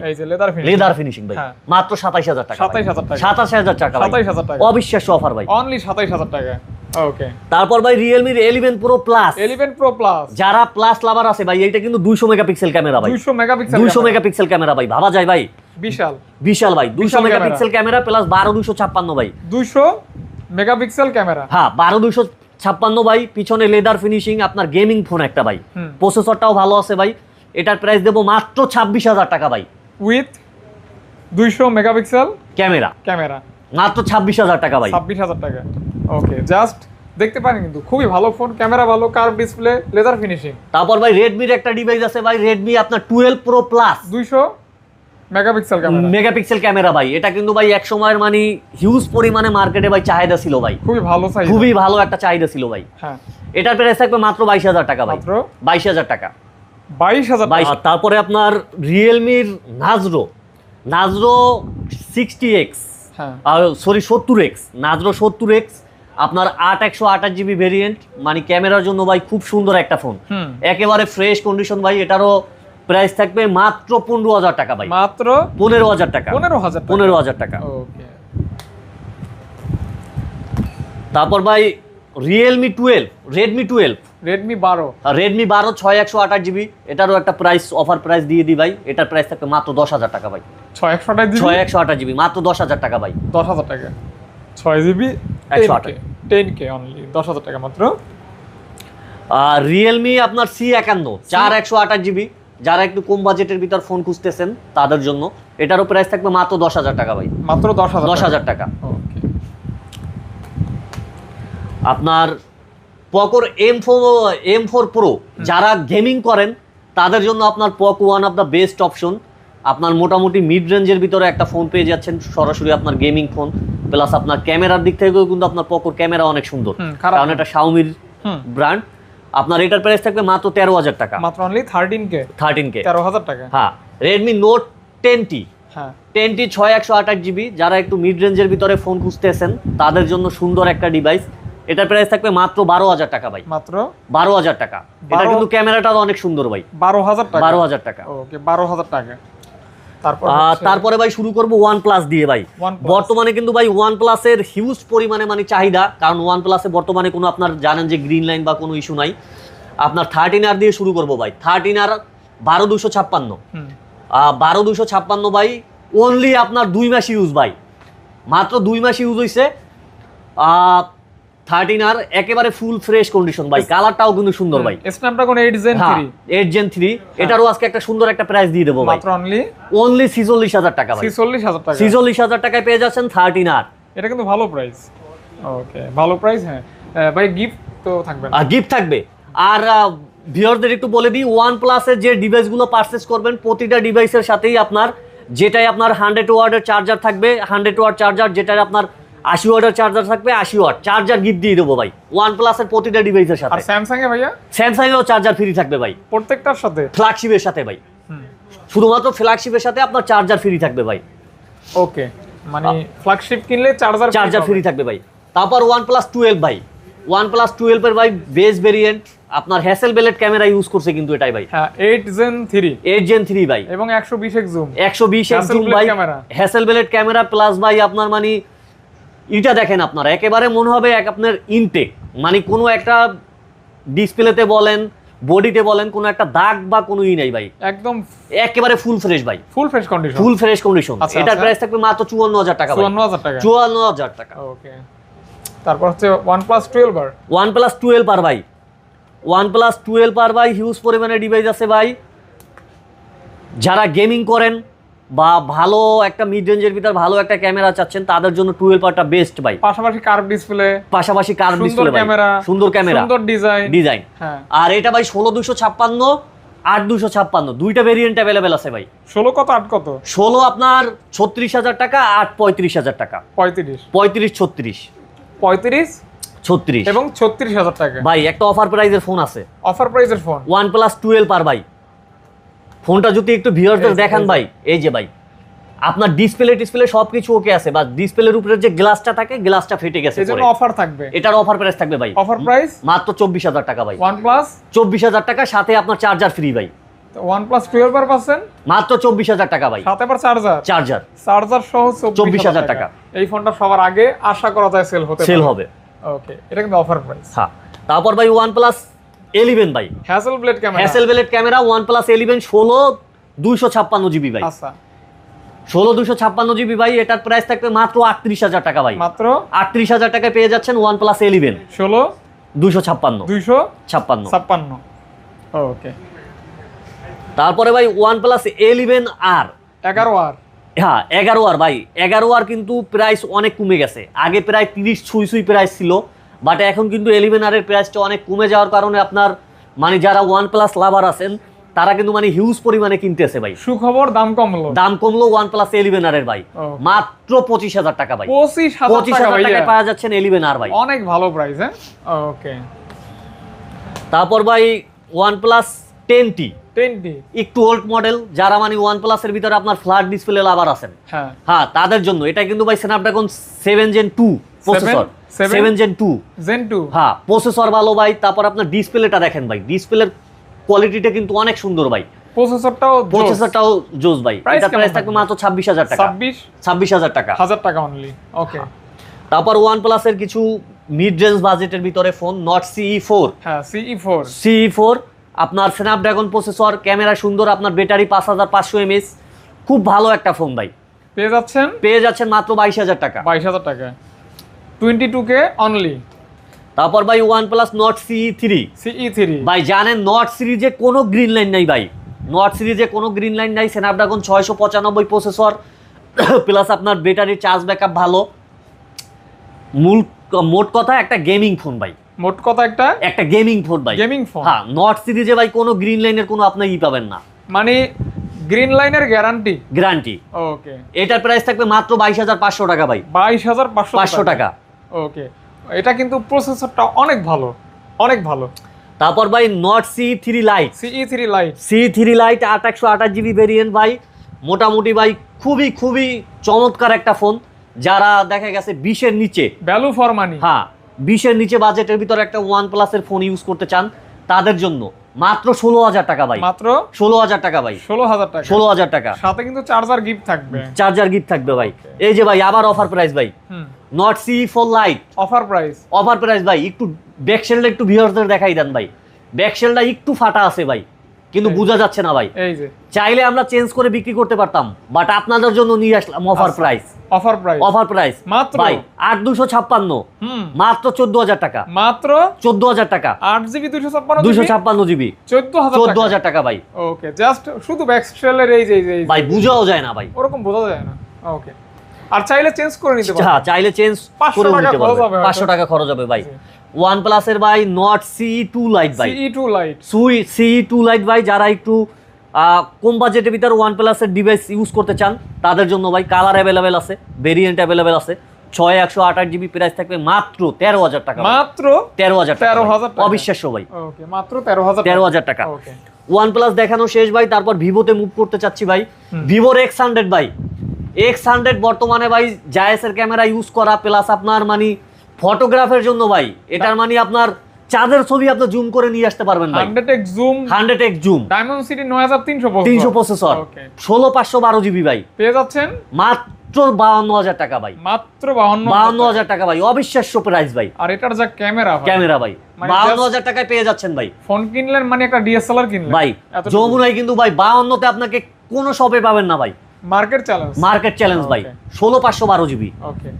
লেদার ফিনিশিং ভাই। মাত্র 27000 টাকা। 27000 টাকা। অবিশ্বাস্য অফার ভাই। অনলি 27000 টাকা। ওকে। তারপর ভাই Realme 11 Pro Plus, 11 Pro Plus, যারা প্লাস লাভার আছে ভাই, এইটা কিন্তু 200 মেগাপিক্সেল ক্যামেরা ভাই, 200 মেগাপিক্সেল, 200 মেগাপিক্সেল ক্যামেরা ভাই, ভাবা যায় ভাই, বিশাল বিশাল ভাই, 200 বিশাল মেগাপিক্সেল ক্যামেরা প্লাস 12256 ভাই, 200 মেগাপিক্সেল ক্যামেরা, হ্যাঁ 12256 ভাই, পিছনে লেদার ফিনিশিং, আপনার গেমিং ফোন একটা ভাই, হুম। প্রসেসরটাও ভালো আছে ভাই। এটার প্রাইস দেবো মাত্র 26,000 টাকা ভাই, উইথ 200 মেগাপিক্সেল ক্যামেরা ক্যামেরা, মাত্র 26,000 টাকা ভাই। 26,000 টাকা। ওকে, জাস্ট দেখতে পারেন কিন্তু খুবই ভালো ফোন, ক্যামেরা ভালো, কার্ভ ডিসপ্লে, লেদার ফিনিশিং। তারপর ভাই রেডমির একটা ডিভাইস আছে ভাই, রেডমি আপনার 12 pro plus, 200 megapixel camera, megapixel camera ভাই। এটা কিন্তু ভাই এক সময়ের মানে হিউজ পরিমাণে মার্কেটে ভাই চাহিদা ছিল ভাই, খুবই ভালো সাইজ, খুবই ভালো একটা চাহিদা ছিল ভাই। হ্যাঁ, এটার প্রাইস থাকবে মাত্র 22,000 টাকা ভাই, মাত্র 22,000 টাকা। 22,000 টাকা। আর তারপরে আপনার রিয়েলমির নাজরো 60X, হ্যাঁ, আর সরি 70X, নাজরো 70X আপনার 8/128 জিবি ভেরিয়েন্ট, মানে ক্যামেরার জন্য ভাই খুব সুন্দর একটা ফোন, হুম, একেবারে ফ্রেশ কন্ডিশন ভাই। এটারও প্রাইস থাকবে মাত্র 15,000 টাকা ভাই, মাত্র 15,000 টাকা, 15,000 টাকা। 15,000 টাকা। ওকে, তারপর ভাই Realme 12, Redmi 12, Redmi 12, Redmi 12 6/128 GB, এটারও একটা প্রাইস, অফার প্রাইস দিয়ে দিই ভাই। এটার প্রাইস থাকবে মাত্র 10,000 টাকা ভাই, 628 জিবি, 6/128 জিবি, মাত্র 10,000 টাকা ভাই, 10,000 টাকা, 6 জিবি 128, 10K অনলি, 10,000 টাকা মাত্র। আর রিয়েলমি আপনার C51 4/128 জিবি, যারা একটু কম বাজেটের ভিতর ফোন খুঁজতেছেন তাদের জন্য, এটারও প্রাইস থাকবে মাত্র 10,000 টাকা ভাই, মাত্র 10,000 10,000 টাকা। ওকে, আপনার পকোর M4 Pro, যারা গেমিং করেন তাদের জন্য আপনার Poco one of the best option. আপনার মোটামুটি মিড রেঞ্জের ভিতরে একটা ফোন পেয়ে যাচ্ছেন, সরাসরি আপনার গেমিং ফোন, প্লাস আপনার ক্যামেরার দিক থেকেও কিন্তু আপনার পকোর ক্যামেরা অনেক সুন্দর, খারাপ কারণ এটা শাওমির হুম, ব্র্যান্ড। আপনার এটার প্রাইস থাকবে মাত্র 13,000 টাকা, মাত্র অনলি 13K, 13,000 টাকা। হ্যাঁ। রেডমি নোট 10T, হ্যাঁ, 10T 6/128 জিবি, যারা একটু মিড রেঞ্জের ভিতরে ফোন খুঁজতেছেন তাদের জন্য সুন্দর একটা ডিভাইস। এটার প্রাইস থাকবে মাত্র 12,000 টাকা ভাই, মাত্র 12,000 টাকা। এটা কিন্তু ক্যামেরাটাও অনেক সুন্দর ভাই, 12,000 টাকা, 12,000 টাকা। ওকে, 12,000 টাকা। তারপর তারপরে ভাই শুরু করব OnePlus দিয়ে ভাই। OnePlus। বর্তমানে কিন্তু ভাই OnePlus এর হিউজ পরিমাণে মানে চাহিদা, কারণ OnePlus এ বর্তমানে কোনো আপনার জানেন যে গ্রিন লাইন বা কোনো ইস্যু নাই। আপনার 13R দিয়ে শুরু করব ভাই, 13R 12256, হুম, 12256 ভাই, অনলি আপনার 2 মাস ইউজ ভাই, মাত্র 2 মাস ইউজ হইছে। 13R একেবারে ফুল ফ্রেশ কন্ডিশন ভাই, কালারটাও কিন্তু সুন্দর ভাই, স্ন্যাপড্রাগন 8 Gen 3, 8 Gen 3। এটারও আজকে একটা সুন্দর একটা প্রাইস দিয়ে দেবো ভাই, মাত্র অনলি অনলি 46,000 টাকা ভাই, 46,000 টাকা। 46,000 টাকায় পেয়ে যাচ্ছেন 13R। এটা কিন্তু ভালো প্রাইস। ওকে, ভালো প্রাইস। হ্যাঁ ভাই, গিফট তো থাকবে না? আর গিফট থাকবে। আর ভিউয়ারদের একটু বলে দিই, OnePlus এর যে ডিভাইসগুলো পারচেজ করবেন প্রতিটা ডিভাইসের সাথেই আপনার, যেটাই আপনার 100 ওয়াটের চার্জার থাকবে 100 ওয়াট চার্জার, যেটাই আপনার 80 ওয়াটের চার্জার থাকবে 80 ওয়াট চার্জার গিফট দিয়ে দেবো ভাই OnePlus এর প্রতিটা ডিভাইসের আর সাথে। স্যামসাং এ ভাইয়া স্যামসাং এও চার্জার ফ্রি থাকবে ভাই, প্রত্যেকটার সাথে, ফ্ল্যাগশিপের সাথে ভাই, হুম, শুধুমাত্র ফ্ল্যাগশিপের সাথে আপনার চার্জার ফ্রি থাকবে ভাই, ওকে, মানে ফ্ল্যাগশিপ কিনলে চার্জার ফ্রি থাকবে ভাই। তারপর OnePlus 12 ভাই, OnePlus 12 এর ভাই বেস ভেরিয়েন্ট, আপনার হ্যাসেলব্লেড ক্যামেরা ইউজ করছে কিন্তু এটাই ভাই, হ্যাঁ 8 Gen 3, 8 Gen 3 ভাই, এবং 120x জুম, 120x জুম ভাই, হ্যাসেলব্লেড ক্যামেরা প্লাস ভাই আপনার মানে এটা দেখেন আপনার একেবারে মনে হবে আপনার ইনটেক, মানে কোনো একটা ডিসপ্লেতে বলেন বডিতে বলেন কোনো একটা দাগ বা কোনো ই নাই ভাই, একদম একেবারে ফুল ফ্রেশ ভাই, full fresh condition, full fresh condition. আচ্ছা, এটার আচ্ছা। প্রাইস থাকবে মাত্র 54,000 টাকা ভাই, 54,000 টাকা, 54,000 টাকা। ওকে। তারপর হচ্ছে OnePlus 12 আর OnePlus 12 আর ভাই, OnePlus 12 আর ভাই হিউজ পরিমাণে ডিভাইস আছে ভাই, যারা গেমিং করেন বা ভালো একটা মিড রেঞ্জের ভিতর ভালো একটা ক্যামেরা চাচ্ছেন তাদের জন্য 12 আরটা বেস্ট ভাই, পাশাপাশি কার্ভ ডিসপ্লে, পাশাপাশি কার্ভ ডিসপ্লে ভাই, ক্যামেরা, সুন্দর ক্যামেরা, সুন্দর ডিজাইন, হ্যাঁ। আর এটা ভাই 16/256 8/256 দুইটা ভেরিয়েন্ট अवेलेबल আছে ভাই। 16 কত 8 কত? 16 আপনার 36,000 টাকা, 8 35,000 টাকা, 35 35 36 35 36 এবং 36,000 টাকা ভাই। একটা অফার প্রাইজের ফোন আছে, অফার প্রাইসের ফোন, OnePlus 12 আর ভাই। ফোনটা যদি একটু ভিউয়ারদের দেখান ভাই, এই যে ভাই আপনার ডিসপ্লে সবকিছু ওকে আছে, বাস ডিসপ্লের উপরে যে গ্লাসটা থাকে গ্লাসটা ফেটে গেছে, এজন্য অফার থাকবে। এটার অফার প্রাইস থাকবে ভাই, অফার প্রাইস মাত্র 24,000 টাকা ভাই, OnePlus 24,000 টাকা, সাথে আপনার চার্জার ফ্রি ভাই, OnePlus 12 আর পাচ্ছেন মাত্র 24,000 টাকা ভাই, সাথে আবার চার্জার চার্জার সহ 24,000 টাকা। এই ফোনটা সবার আগে আশা করা যায় সেল হবে। ওকে, এটা কিন্তু অফার প্রাইস। হ্যাঁ, তারপর ভাই OnePlus 11 ভাই, হ্যাসেলব্লেড ক্যামেরা, হ্যাসেলব্লেড ক্যামেরা OnePlus 11 16 256 GB ভাই। আচ্ছা, 16 256 GB ভাই, এটার প্রাইস থাকবে মাত্র 38,000 টাকা ভাই। মাত্র 38,000 টাকায় পেয়ে যাচ্ছেন OnePlus 11 16 256 256। ওকে, তারপরে ভাই OnePlus 11R 11R, হ্যাঁ 11R ভাই, 11R কিন্তু প্রাইস অনেক কমে গেছে। আগে প্রায় 30 ছুঁই প্রাইস ছিল, বাট এখন কিন্তু 11R এর প্রাইসটা অনেক কমে যাওয়ার কারণে আপনার মানে যারা OnePlus লাভার আছেন তারা কিন্তু মানে হিউজ পরিমাণে কিনতেছে ভাই। সুখবর, দাম কমলো OnePlus 11R এর ভাই, মাত্র 25,000 টাকা ভাই। 25,000 টাকায় পাওয়া যাচ্ছেন 11R ভাই, অনেক ভালো প্রাইস। হ্যাঁ, ওকে। তারপর ভাই OnePlus 10T 10T একটু ওল্ড মডেল, যারা মানে OnePlus এর ভিতরে আপনার ফ্ল্যাট ডিসপ্লে লাভার আছেন, হ্যাঁ হ্যাঁ তাদের জন্য এটা কিন্তু ভাই Snapdragon 7 Gen 2 processor, 7 Gen 2 Gen 2, হ্যাঁ প্রসেসর ভালো ভাই। তারপর আপনার ডিসপ্লেটা দেখেন ভাই, ডিসপ্লের কোয়ালিটিটা কিন্তু অনেক সুন্দর ভাই। প্রসেসরটাও জোস ভাই। এটা প্রাইস থাকবে মাত্র 26,000 টাকা, 26,000 টাকা, 1000 টাকা অনলি। ওকে, তারপর OnePlus এর কিছু মিড রেঞ্জ বাজেটের ভিতরে ফোন Nord CE4, হ্যাঁ CE4, CE4 আপনার স্ন্যাপড্রাগন প্রসেসর, ক্যামেরা সুন্দর, আপনার ব্যাটারি 5500 mAh, খুব ভালো একটা ফোন ভাই। পেয়ে যাচ্ছেন মাত্র 22,000 টাকা, 22,000 টাকা, 22K অনলি। তারপর ভাই OnePlus Nord CE3 ভাই, জানেন নট সিরিজে কোনো গ্রিন লাইন নাই ভাই, নট সিরিজে কোনো গ্রিন লাইন নাই। স্ন্যাপড্রাগন 695 প্রসেসর প্লাস আপনার ব্যাটারি চার্জ ব্যাকআপ ভালো। মোট কথা একটা গেমিং ফোন ভাই, একটা গেমিং ফোন ভাই, গেমিং ফোন। হ্যাঁ, নট সিরিজে ভাই কোনো গ্রিন লাইনের কোনো আপনি পাবেন না, মানে গ্রিন লাইনের গ্যারান্টি। ওকে, এটার প্রাইস থাকবে মাত্র 22,500 টাকা ভাই, 22,500 টাকা। ওকে, এটা কিন্তু প্রসেসরটা অনেক ভালো। তারপর ভাই Nord CE3 Lite, CE3 Lite 828 GB variant ভাই, মোটামুটি ভাই খুবই চমৎকার একটা ফোন। যারা দেখা গেছে 20-এর নিচে, ভ্যালু ফর মানি, হ্যাঁ 20-এর নিচে বাজেটের ভিতরে একটা OnePlus এর ফোন ইউজ করতে চান, তাদের জন্য মাত্র 16,000 টাকা ভাই, মাত্র 16,000 টাকা ভাই, 16,000 টাকা। সাথে কিন্তু চার্জার গিফট থাকবে ভাই। এই যে ভাই আবার অফার প্রাইস ভাই, Nord CE4 Lite offer price ভাই। একটু ব্যাকশেলটা একটু ভিউয়ারদের দেখাই দেন ভাই, ব্যাকশেলটা একটু ফাটা আছে ভাই, কিন্তু বোঝা যাচ্ছে না ভাই। এই যে চাইলে আমরা চেঞ্জ করে বিক্রি করতে পারতাম, বাট আপনাদের জন্য নিয়ে আসলাম অফার প্রাইস মাত্র ভাই 8,256, মাত্র 14,000 টাকা, 14,000 টাকা, 8GB 256 GB, 14,000 টাকা ভাই। ওকে, জাস্ট শুধু ব্যাকশেলের এই যে ভাই বোঝাও যায় না ভাই, ওরকম বোঝা যায় না। ওকে, আর চাইলে চেঞ্জ করে নিতে পারবেন, হ্যাঁ চাইলে চেঞ্জ করে নিতে পারবেন, 500 টাকা খরচ হবে ভাই। OnePlus এর ভাই Nord CE2 Lite ভাই, CE2 Lite ভাই, যারা একটু কম বাজেটের ভিতরে OnePlus এর ডিভাইস ইউজ করতে চান তাদের জন্য ভাই কালার অ্যাভেলেবেল আছে, ভেরিয়েন্ট অ্যাভেলেবেল আছে। 6128 GB প্রাইস থাকবে মাত্র 13,000 টাকা, মাত্র 13,000 টাকা, 13,000 টাকা, অবিশ্বাস্য ভাই। ওকে, মাত্র 13,000 টাকা। OnePlus দেখানো শেষ ভাই, তারপর ভিভোতে মুভ করতে চাচ্ছি ভাই। ভিভোর X100 ভাই, X100 বর্তমানে ভাই জায়েসের ক্যামেরা ইউজ করা, প্লাস আপনার মানে ফটোগ্রাফের জন্য ভাই এটার মানে আপনার চাঁদের ছবি আপনি জুম করে নিয়ে আসতে পারবেন ভাই, 100x জুম, ডায়মন্ডসিটি 9300 প্রসেসর, 16/512 GB ভাই, পেয়ে যাচ্ছেন মাত্র 52,000 টাকা ভাই, মাত্র 52,000 টাকা ভাই, অবিশ্বাস্য প্রাইস ভাই। আর এটার যা ক্যামেরা ভাই 52,0000 টাকায় পেয়ে যাচ্ছেন ভাই। ফোন কিনলেন মানে একটা ডিএসএলআর কিনলেন ভাই, যমুনায় কিন্তু ভাই 52তে আপনাকে কোনো শপে পাবেন না ভাই, মার্কেট চ্যালেঞ্জ ভাই, 16/512 GB। ওকে,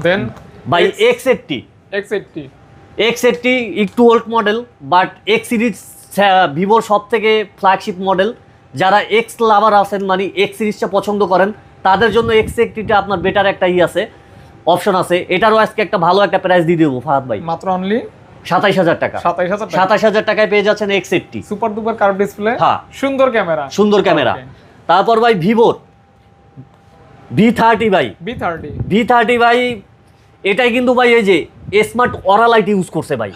দেন ভাই X80 একটু old model, but X series ভিভোর সব থেকে ফ্ল্যাগশিপ মডেল। যারা এক্স লাভার আছেন মানে X সিরিজটা পছন্দ করেন তাদের জন্য X80টা আপনার বেটার একটা আছে, অপশন আছে। এটারও আজকে একটা ভালো একটা প্রাইস দিয়ে দেবো ফাহাদ ভাই, মাত্র অনলি 27,000 টাকা, 27,000 টাকায় পেয়ে যাচ্ছেন X80, super duper curve display, হ্যাঁ সুন্দর ক্যামেরা। তারপর ভাই ভিভোর V30 ভাই, V30 ভাই, এটাই কিন্তু ভাই এই যে স্মার্ট অরা লাইট ইউজ করছে ভাই।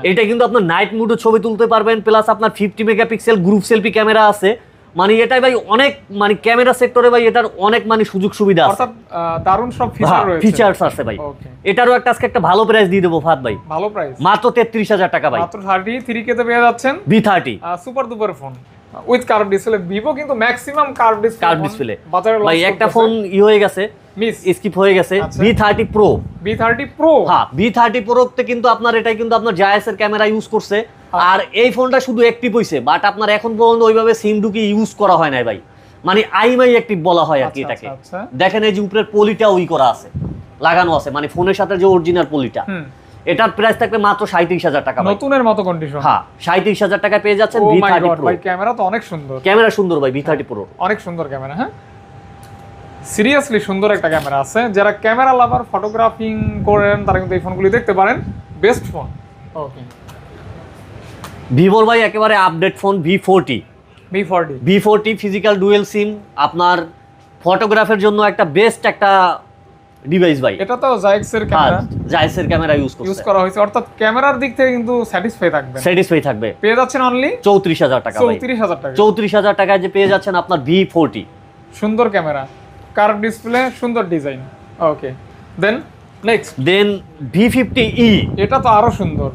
এটা কিন্তু আপনার নাইট মুডে ছবি তুলতে পারবেন, প্লাস আপনার 50 মেগাপিক্সেল গ্রুপ সেলফি ক্যামেরা আছে। মানে এটাই ভাই অনেক মানে ক্যামেরা সেক্টরে ভাই এটার অনেক মানে সুযোগ সুবিধা আছে, অর্থাৎ দারুণ সব ফিচারস আছে ভাই। এটারও আজকে একটা ভালো প্রাইস দিয়ে দেবো ফাহাদ ভাই, ভালো প্রাইস মাত্র 33,000 টাকা ভাই, মাত্র 33K তে পেয়ে যাচ্ছেন V30 super duper phone with curve display. Vivo কিন্তু ম্যাক্সিমাম কার্ভ ডিসপ্লে ভাই, একটা ফোন হয়ে গেছে মিস স্কিপ হয়ে গেছে। আচ্ছা। V30 Pro, V30 Pro, হ্যাঁ V30 Pro তে কিন্তু আপনার এটাই কিন্তু আপনার জায়াসের ক্যামেরা ইউজ করছে। আর এই ফোনটা শুধু অ্যাক্টিভ হইছে, বাট আপনার এখন পর্যন্ত ওইভাবে সিম ঢুকি ইউজ করা হয় নাই ভাই, মানে আইএমআই অ্যাক্টিভ বলা হয় আর কি আচ্ছা, এটাকে। আচ্ছা, আচ্ছা। দেখেন এই যে উপরের পলিটা ওই করা আছে, লাগানো আছে, মানে ফোনের সাথে যে অরিজিনাল পলিটা। হুম। এটার প্রাইস থাকবে মাত্র 37,000 টাকা ভাই। নতুনের মতো কন্ডিশন। হ্যাঁ 37,000 টাকায় পেয়ে যাচ্ছেন ও মাই V30 গড Pro। ভাই, ক্যামেরা তো অনেক সুন্দর। ক্যামেরা সুন্দর ভাই V30 Pro। অনেক সুন্দর ক্যামেরা, হ্যাঁ সিরিয়াসলি সুন্দর একটা ক্যামেরা আছে। যারা ক্যামেরা লাভার, ফটোগ্রাফিং করেন, তারা কিন্তু এই ফোনগুলি দেখতে পারেন, বেস্ট ফোন। ওকে, ভিভোর ভাই একেবারে update phone V40। V40 physical dual sim, আপনার ফটোগ্রাফের জন্য একটা বেস্ট একটা ডিভাইস ভাই। এটা তো জাইক্স এর ক্যামেরা, জাইসের ক্যামেরা ইউজ করা হয়েছে, অর্থাৎ ক্যামেরার দিক থেকে কিন্তু স্যাটিসফাই থাকবেন, স্যাটিসফাই থাকবে। পেয়ে যাচ্ছেন অনলি 34,000 টাকা ভাই। 34,000 টাকা। 34,000 টাকায় যে পেয়ে যাচ্ছেন আপনার V40। সুন্দর ক্যামেরা, কার্ভ ডিসপ্লে, সুন্দর ডিজাইন। ওকে, দেন V50e, এটা তো আরো সুন্দর,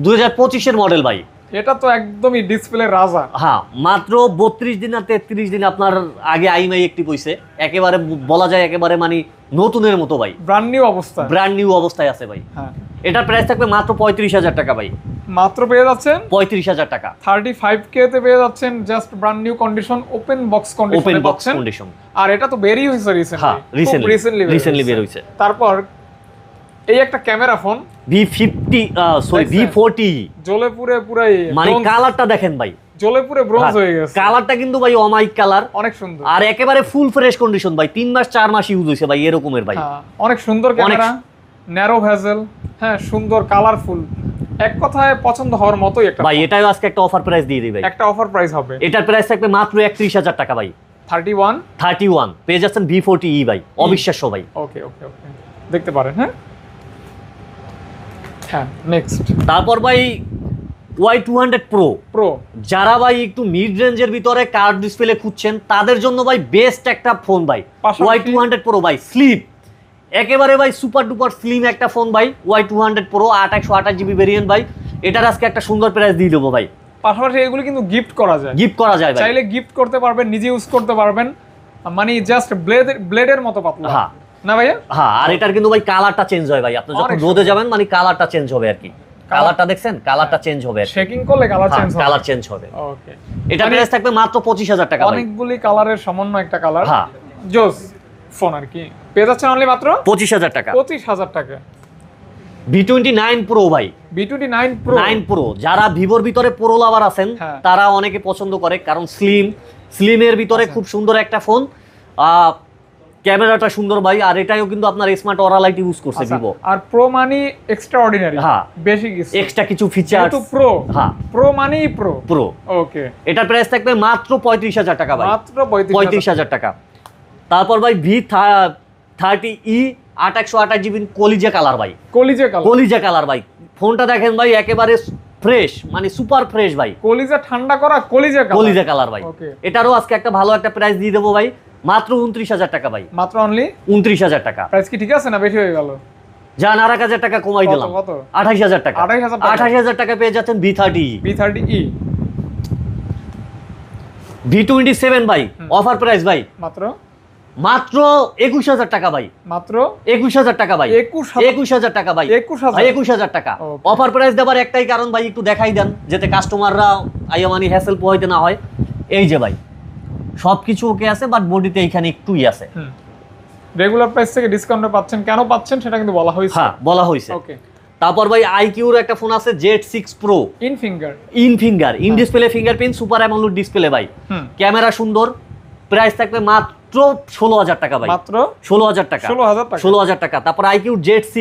2025 এর মডেল ভাই। এটা তো একদমই ডিসপ্লে রাজা। হ্যাঁ মাত্র 32 দিন না 33 দিন আপনার আগে আইএমআই একটি পয়সে, একেবারে বলা যায় একেবারে মানে নতুনের মতো ভাই, ব্র্যান্ড নিউ অবস্থা, ব্র্যান্ড নিউ অবস্থায় আছে ভাই। হ্যাঁ, এটার প্রাইস থাকবে মাত্র 35,000 টাকা ভাই। মাত্র পেয়ে যাচ্ছেন 35,000 টাকা 35K তে পেয়ে যাচ্ছেন, just brand new condition, open box open কন্ডিশনে বক্স পাচ্ছেন। কন্ডিশন। আর এটা তো বেরি হয়েছে হ্যাঁ রিসেন্টলি বের হয়েছে। তারপর এই একটা ক্যামেরা ফোন V40, জ্বলে পুরে পুরাই, মানে কালারটা দেখেন ভাই, জ্বলে পুরে ব্রোঞ্জ হয়ে গেছে। কালারটা কিন্তু ভাই অমাইক কালার, অনেক সুন্দর, আর একেবারে ফুল ফ্রেশ কন্ডিশন ভাই, 3 মাস 4 মাস ইউজ হয়েছে ভাই এরকমের ভাই। হ্যাঁ, অনেক সুন্দর ক্যামেরা, ন্যারো ভেজেল, হ্যাঁ সুন্দর কালারফুল, এক কথায় পছন্দ হওয়ার মতোই একটা ভাই। এটাও আজকে একটা অফার প্রাইস দিয়ে দিই ভাই, একটা অফার প্রাইস হবে। এটার প্রাইস থাকবে মাত্র 31,000 টাকা ভাই। 31 পেয়ে যাচ্ছেন V40e ভাই, অবিশ্বাস্য ভাই। ওকে ওকে ওকে, দেখতে পারেন। হ্যাঁ হ্যাঁ, নেক্সট তারপর ভাই Y200 Pro, যারা ভাই একটু মিড রেঞ্জের ভিতরে কার্ভ ডিসপ্লে খুঁজছেন তাদের জন্য ভাই বেস্ট একটা ফোন ভাই Y200 Pro ভাই। স্লিম একেবারে ভাই, সুপার ডুপার স্লিম একটা ফোন ভাই Y200 Pro, 8/128 জিবি ভেরিয়েন্ট ভাই। এটার আজকে একটা সুন্দর প্রাইস দিয়ে দেবো ভাই। পাশাপাশি এগুলো কিন্তু গিফট করা যায়, ভাই, চাইলে গিফট করতে পারবেন, নিজে ইউজ করতে পারবেন, মানে জাস্ট ব্লেডের মতো পাতলা। হ্যাঁ না ভাইয়া, হ্যাঁ। আর এটার কিন্তু ভাই কালারটা চেঞ্জ হয় ভাই, আপনি যখন রোদে যাবেন মানে কালারটা চেঞ্জ হবে আর কি। কালারটা দেখছেন, কালারটা চেঞ্জ হবে, শেকিং করলে কালার চেঞ্জ হবে, কালার চেঞ্জ হবে। ওকে, এটা প্রাইস থাকবে মাত্র 25,000 টাকা ভাই। অনেকগুলি কালারের সমন্বয় একটা কালার। হ্যাঁ, জোস ফোন আর কি, পেয়ে যাচ্ছেন অনলি মাত্র 25,000 টাকা। 25,000 টাকা। V29 Pro ভাই, V29 Pro, যারা ভিভোর ভিতরে প্রো লাভার আছেন তারা অনেকে পছন্দ করে, কারণ স্লিমের ভিতরে খুব সুন্দর একটা ফোন, ক্যামেরাটা সুন্দর ভাই। আর এটাও কিন্তু আপনার স্মার্ট অরা লাইট ইউজ করছে ভিভো। আর প্রো মানে এক্সট্রা অর্ডিনারি, হ্যাঁ বেশি কিছু, এক্সট্রা কিছু ফিচার তো প্রো। হ্যাঁ, প্রো মানেই প্রো। ওকে, এটার প্রাইস থাকবে মাত্র 35,000 টাকা ভাই, মাত্র 35,000 টাকা। তারপর ভাই V30e 8/128 জিবি কলিজা কালার ভাই, কলিজা কালার ভাই। ফোনটা দেখেন ভাই একেবারে ফ্রেশ, মানে সুপার ফ্রেশ ভাই, কলিজা ঠান্ডা করা কলিজা কালার ভাই। এটারও আজকে একটা ভালো একটা প্রাইস দিয়ে দেবো ভাই, মাত্র 29,000 টাকা ভাই। মাত্র অনলি 29,000 টাকা। প্রাইস কি ঠিক আছে না বেশি হয়ে গেল? যান আর 1,000 টাকা কমাই দিলাম, 28,000 টাকা। 28,000 টাকা পেয়ে যাচ্ছেন V30e। V27 ভাই, অফার প্রাইস ভাই, মাত্র 21,000 টাকা ভাই, মাত্র 21,000 টাকা ভাই, 21,000 টাকা ভাই, 21,000 টাকা। অফার প্রাইস দেবার একটাই কারণ ভাই, একটু দেখাই দেন যাতে কাস্টমাররা আইয়ামানি হ্যাসেল পোহাইতে না হয়। এই যে ভাই সবকিছু ওকে আছে, বাট বডিতে এইখানে একটুই আছে। রেগুলার প্রাইস থেকে ডিসকাউন্টে পাচ্ছেন, কেন পাচ্ছেন সেটা কিন্তু বলা হয়েছে। হ্যাঁ বলা হয়েছে। ওকে, তারপর ভাই আইকিউর একটা ফোন আছে Z6 Pro, in display fingerprint, super AMOLED display ভাই। ক্যামেরা সুন্দর, প্রাইস থাকবে মাত্র 16,000 টাকা ভাই, মাত্র 16,000 টাকা, 16,000 টাকা। তারপর আইকিউ Z6,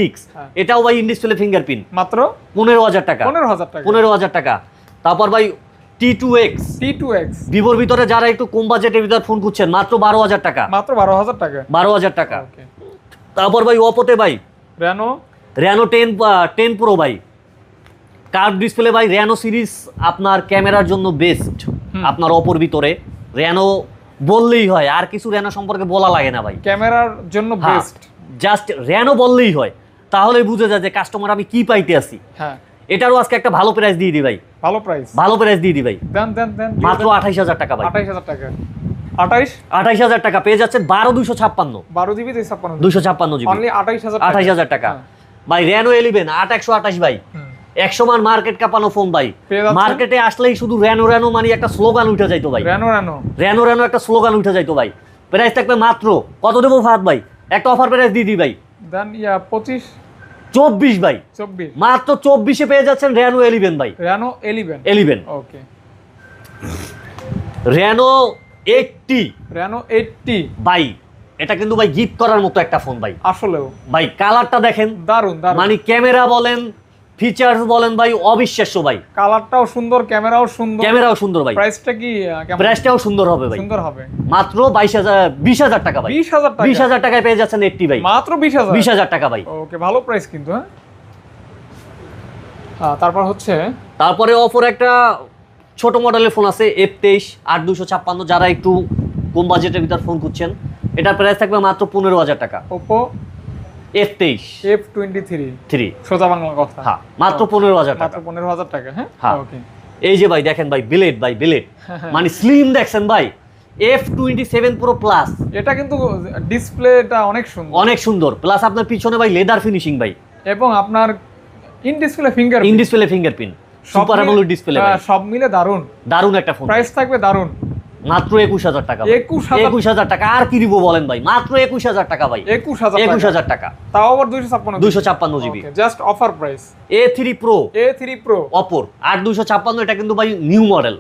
এটাও ভাই ইন ডিসপ্লে ফিঙ্গারপ্রিন্ট, মাত্র 15,000 টাকা, 15,000 টাকা। তারপর ভাই T2X, ভিভোর ভিতরে যারা একটু কম বাজেটের ভিতরে ফোন খুঁজছেন, মাত্র 12,000 টাকা, মাত্র 12,000 টাকা। তারপর ভাই অপোতে ভাই Reno 10 Pro ভাই, কার্ভ ডিসপ্লে ভাই। Reno সিরিজ আপনার ক্যামেরার জন্য বেস্ট, আপনার অপোর ভিতরে Reno বললেই হয়, আর কিছু Reno সম্পর্কে বলা লাগে না ভাই, ক্যামেরার জন্য বেস্ট, জাস্ট Reno বললেই হয়, তাহলেই বুঝে যায় যে কাস্টমার আমি কি পাইতে আছি। হ্যাঁ, এটারও আজকে একটা ভালো প্রাইস দিয়ে দিই ভাই, ভালো প্রাইস দিয়ে দিই ভাই, দেন মাত্র 28,000 টাকা ভাই, 28,000 টাকা। 28,000 টাকা পেয়ে যাচ্ছেন 12,256 12 জিবি 256 256 জিবি অনলি 28,000 28,000 টাকা ভাই রেনো 11 8128 ভাই 100 মান মার্কেট কাঁপানো ফোন ভাই মার্কেটে আসলেই শুধু রেনো রেনো মানে একটা স্লোগান উঠে যাইতো ভাই রেনো রেনো রেনো রেনো একটা স্লোগান উঠে যাইতো ভাই প্রাইস থাকবে মাত্র কত দেবো ফাহাদ ভাই একটা অফার প্রাইস দিয়ে দিই ভাই দেন 25 24 ভাই 24 মাত্র 24 এ পেয়ে যাচ্ছেন রেনো 11 ভাই রেনো 11 ওকে রেনো 80 রেনো 80 ভাই এটা কিন্তু ভাই গিফট করার মতো একটা ফোন ভাই আসলেও ভাই কালারটা দেখেন দারুন মানে ক্যামেরা বলেন ফিচারস বলেন ভাই অবিশ্বাস্য ভাই কালারটাও সুন্দর ক্যামেরাও সুন্দর ভাই প্রাইসটা কি কেমন প্রাইসটাও সুন্দর হবে ভাই সুন্দর হবে মাত্র 20,000 টাকা ভাই 20,000 টাকা 20,000 টাকায় পেয়ে যাচ্ছেন 80 ভাই মাত্র 20,000 20,000 টাকা ভাই ওকে ভালো প্রাইস কিন্তু তারপর হচ্ছে তারপরে অফার একটা ছোট মডেলের ফোন আছে F23 8256 যারা একটু কম বাজেটের ভিতর ফোন খুঁজছেন এটার প্রাইস থাকবে মাত্র 15,000 টাকা Oppo F23 F23 সোজা বাংলা কথা হ্যাঁ মাত্র 15,000 টাকা মাত্র 15,000 টাকা হ্যাঁ ওকে এই যে ভাই দেখেন ভাই বিলেট মানে স্লিম দেখছেন ভাই F27 Pro Plus এটা কিন্তু ডিসপ্লেটা অনেক সুন্দর প্লাস আপনার পিছনে ভাই লেদার ফিনিশিং ভাই এবং আপনার in display fingerprint super AMOLED display ভাই সব মিলে দারুন একটা ফোন প্রাইস থাকবে দারুন মাত্র 21,000 টাকা 21,000 টাকা আর কি দিব বলেন ভাই মাত্র 21,000 টাকা ভাই 21,000 টাকা তাও আবার 256 GB just offer price A3 Pro অপর 8256 এটা কিন্তু ভাই নিউ মডেল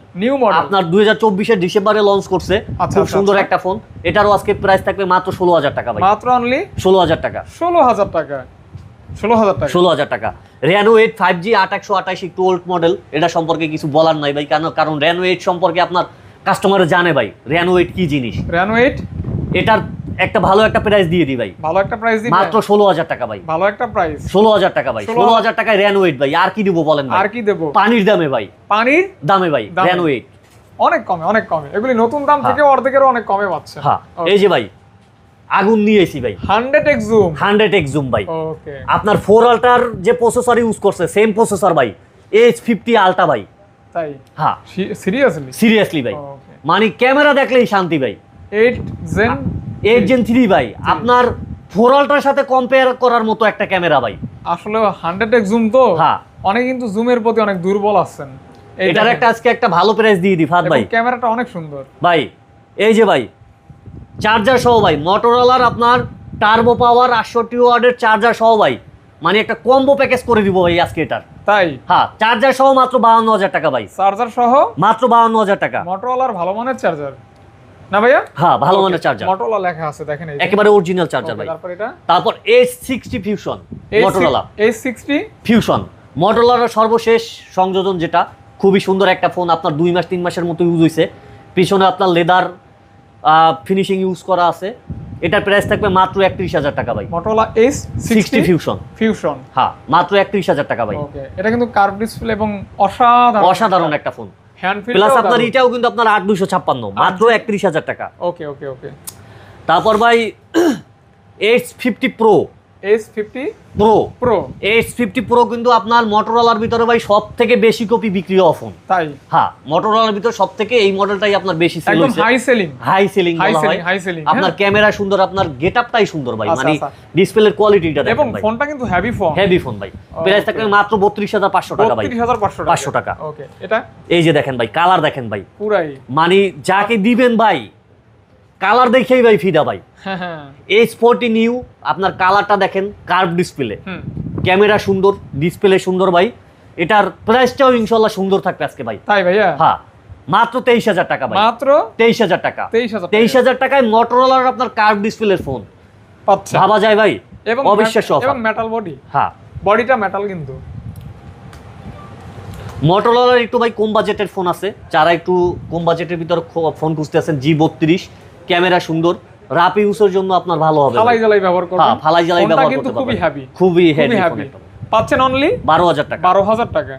আপনার 2024 এর ডিসেম্বরে লঞ্চ করছে খুব সুন্দর একটা ফোন এটারও আজকে প্রাইস থাকবে মাত্র 16,000 টাকা ভাই মাত্র অনলি 16,000 টাকা 16,000 টাকা Reno 8 5G 8128 একটু ওল্ড মডেল এটা সম্পর্কে কিছু বলার নাই ভাই কারণ Reno 8 সম্পর্কে আপনার কাস্টমার জানে ভাই Reno 8 কি জিনিস Reno 8 এটার একটা ভালো একটা প্রাইস দিয়ে দিই ভাই ভালো একটা প্রাইস দিই মাত্র 16,000 টাকা ভাই ভালো একটা প্রাইস 16,000 টাকা ভাই 16,000 টাকায় Reno 8 ভাই আর কি দিব বলেন ভাই আর কি দেব পানির দামে ভাই Reno 8 অনেক কমে এগুলি নতুন দাম থেকে অর্ধেকেরও অনেক কমে পাচ্ছে হ্যাঁ এই যে ভাই আগুন নিয়ে এসি ভাই 100x জুম ভাই ওকে আপনার 4 আলটার যে প্রসেসর ইউজ করছে সেম প্রসেসর ভাই H50 আলটা ভাই তাই হ্যাঁ সিরিয়াসলি ভাই মানে ক্যামেরা দেখলেই শান্তি ভাই 8 Gen 3 ভাই আপনার 4 আলটার সাথে কম্পেয়ার করার মতো একটা ক্যামেরা ভাই আসলে 100x জুম তো হ্যাঁ অনেক কিন্তু জুমের প্রতি অনেক দুর্বল আছেন এটার একটা আজকে একটা ভালো প্রাইস দিয়ে দি ফাদ ভাই ক্যামেরাটা অনেক সুন্দর ভাই এই যে ভাই চার্জার সহ ভাই মোটরোলার আপনার টার্বো পাওয়ার 68 ওয়াটের চার্জার সহ ভাই মানে একটা কম্বো প্যাকেজ করে দিব ভাই আজকে এটার তাই হ্যাঁ চার্জার সহ মাত্র 52,000 টাকা ভাই চার্জার সহ মাত্র 52,000 টাকা মোটরোলার ভালো মানের চার্জার না ভাইয়া হ্যাঁ ভালো মানের চার্জার মোটরোলা লেখা আছে দেখেন এই একেবারে অরিজিনাল চার্জার ভাই তারপর H60 fusion Motorola H60 fusion মোটরোলার সর্বশেষ সংযোজন যেটা খুবই সুন্দর একটা ফোন আপনার 2 মাস 3 মাসের মতো ইউজ হইছে পিছনে আপনার লেদার ফিনিশিং ইউজ করা আছে এটার প্রাইস থাকবে মাত্র 31,000 টাকা ভাই মোটরোলা H60 ফিউশন হ্যাঁ মাত্র 31,000 টাকা ভাই ওকে এটা কিন্তু কার্ভ ডিসপ্লে এবং অসাধারণ একটা ফোন হ্যান্ড ফিল প্লাস আপনার এটাও কিন্তু আপনার 8256 মাত্র 31,000 টাকা ওকে তারপর ভাই H50 Pro H50 Pro কিন্তু আপনার মোটরোলার ভিতরে ভাই সবথেকে বেশি কপি বিক্রি হওয়া ফোন তাই হ্যাঁ মোটরোলার ভিতরে সবথেকে এই মডেলটাই আপনার বেশি সেল হইছে একদম হাই সেলিং হাই সেলিং আপনার ক্যামেরা সুন্দর আপনার গেটআপটাই সুন্দর ভাই মানে ডিসপ্লের কোয়ালিটিটা দেখেন এবং ভাই ফোনটা কিন্তু হেভি ফোন ভাই প্রাইস থাকবে মাত্র 32,500 টাকা ভাই 500 টাকা ওকে এটা এই যে দেখেন ভাই কালার দেখেন ভাই পুরাই মানে যাকে দিবেন ভাই কালার দেখেই ভাই ফিদা ভাই H40 নিউ আপনার কালারটা দেখেন কার্ভ ডিসপ্লে ক্যামেরা সুন্দর ডিসপ্লে সুন্দর ভাই এটার প্রাইসটাও ইনশাআল্লাহ সুন্দর থাকবে আজকে ভাই তাই ভাইয়া হ্যাঁ মাত্র 23,000 টাকা ভাই মাত্র 23,000 টাকা 23,000 টাকায় মোটরোলার আপনার কার্ভ ডিসপ্লের ফোন পাচ্ছেন ভাবা যায় ভাই এবং অবিশ্বাস্য এবং মেটাল বডি হ্যাঁ বডিটা মেটাল কিন্তু মোটরোলার একটু ভাই কম বাজেটের ফোন আছে যারা একটু কম বাজেটের ভিতর ফোন খুঁজতে আছেন G32 ক্যামেরা সুন্দর রাপ ইউজের জন্য আপনার ভালো হবে ফালাই জ্বালাই ব্যবহার করবেন হ্যাঁ ফালাই জ্বালাই ব্যবহার করতে পারবেন খুবই হেভি পাচ্ছেন অনলি 12,000 টাকা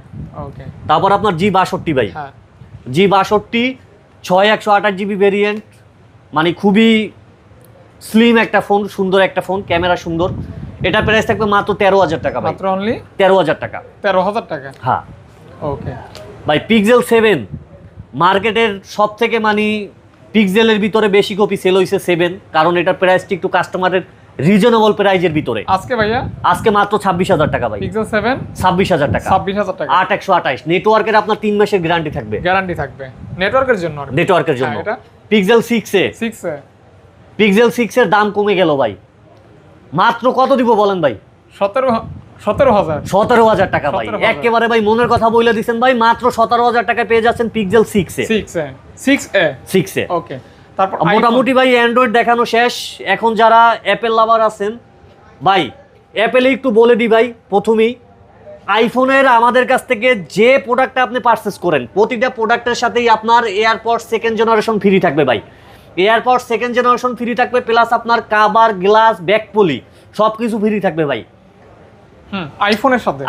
ওকে তারপর আপনার G62 ভাই হ্যাঁ G62 6128 জিবি ভেরিয়েন্ট মানে খুবই স্লিম একটা ফোন সুন্দর একটা ফোন ক্যামেরা সুন্দর এটা প্রাইস থাকবে মাত্র 13,000 টাকা ভাই মাত্র অনলি 13,000 টাকা 13,000 টাকা হ্যাঁ ওকে ভাই পিক্সেল 7 মার্কেটের সবথেকে মানে পিক্সেলের ভিতরে বেশি কপি সেল হয়েছে 7, কারণ এটার প্রাইসটি একটু কাস্টমারের রিজনেবল প্রাইজের ভিতরে। আজকে ভাইয়া আজকে মাত্র 26,000 টাকা ভাই। পিক্সেল 7 26,000 টাকা, 26,000 টাকা, 8128। নেটওয়ার্কের আপনার 3 মাসের গ্যারান্টি থাকবে, গ্যারান্টি থাকবে নেটওয়ার্কের জন্য। নেটওয়ার্কের জন্য। এটা পিক্সেল 6 6 পিক্সেল 6 এর দাম কমে গেল ভাই, মাত্র কত দিব বলেন ভাই? 17,000 17,000 টাকা ভাই। 17,000 একেবারে ভাই মনের কথা বলে দিচ্ছেন ভাই, মাত্র 17,000 টাকায় পেয়ে যাচ্ছেন পিক্সেল 6 এ। ওকে, তারপর মোটামুটি ভাই অ্যান্ড্রয়েড দেখানো শেষ। এখন যারা অ্যাপেল লাভার আছেন ভাই, অ্যাপেলে একটু বলে দিই ভাই, প্রথমেই আইফোনের আমাদের কাছ থেকে যে প্রোডাক্টটা আপনি পারচেস করেন, প্রতিটা প্রোডাক্টের সাথেই আপনার এয়ারপড সেকেন্ড জেনারেশন ফ্রি থাকবে ভাই। এয়ারপড সেকেন্ড জেনারেশন ফ্রি থাকবে, প্লাস আপনার কাভার, গ্লাস, ব্যাকপলি সব কিছু ফ্রি থাকবে ভাই।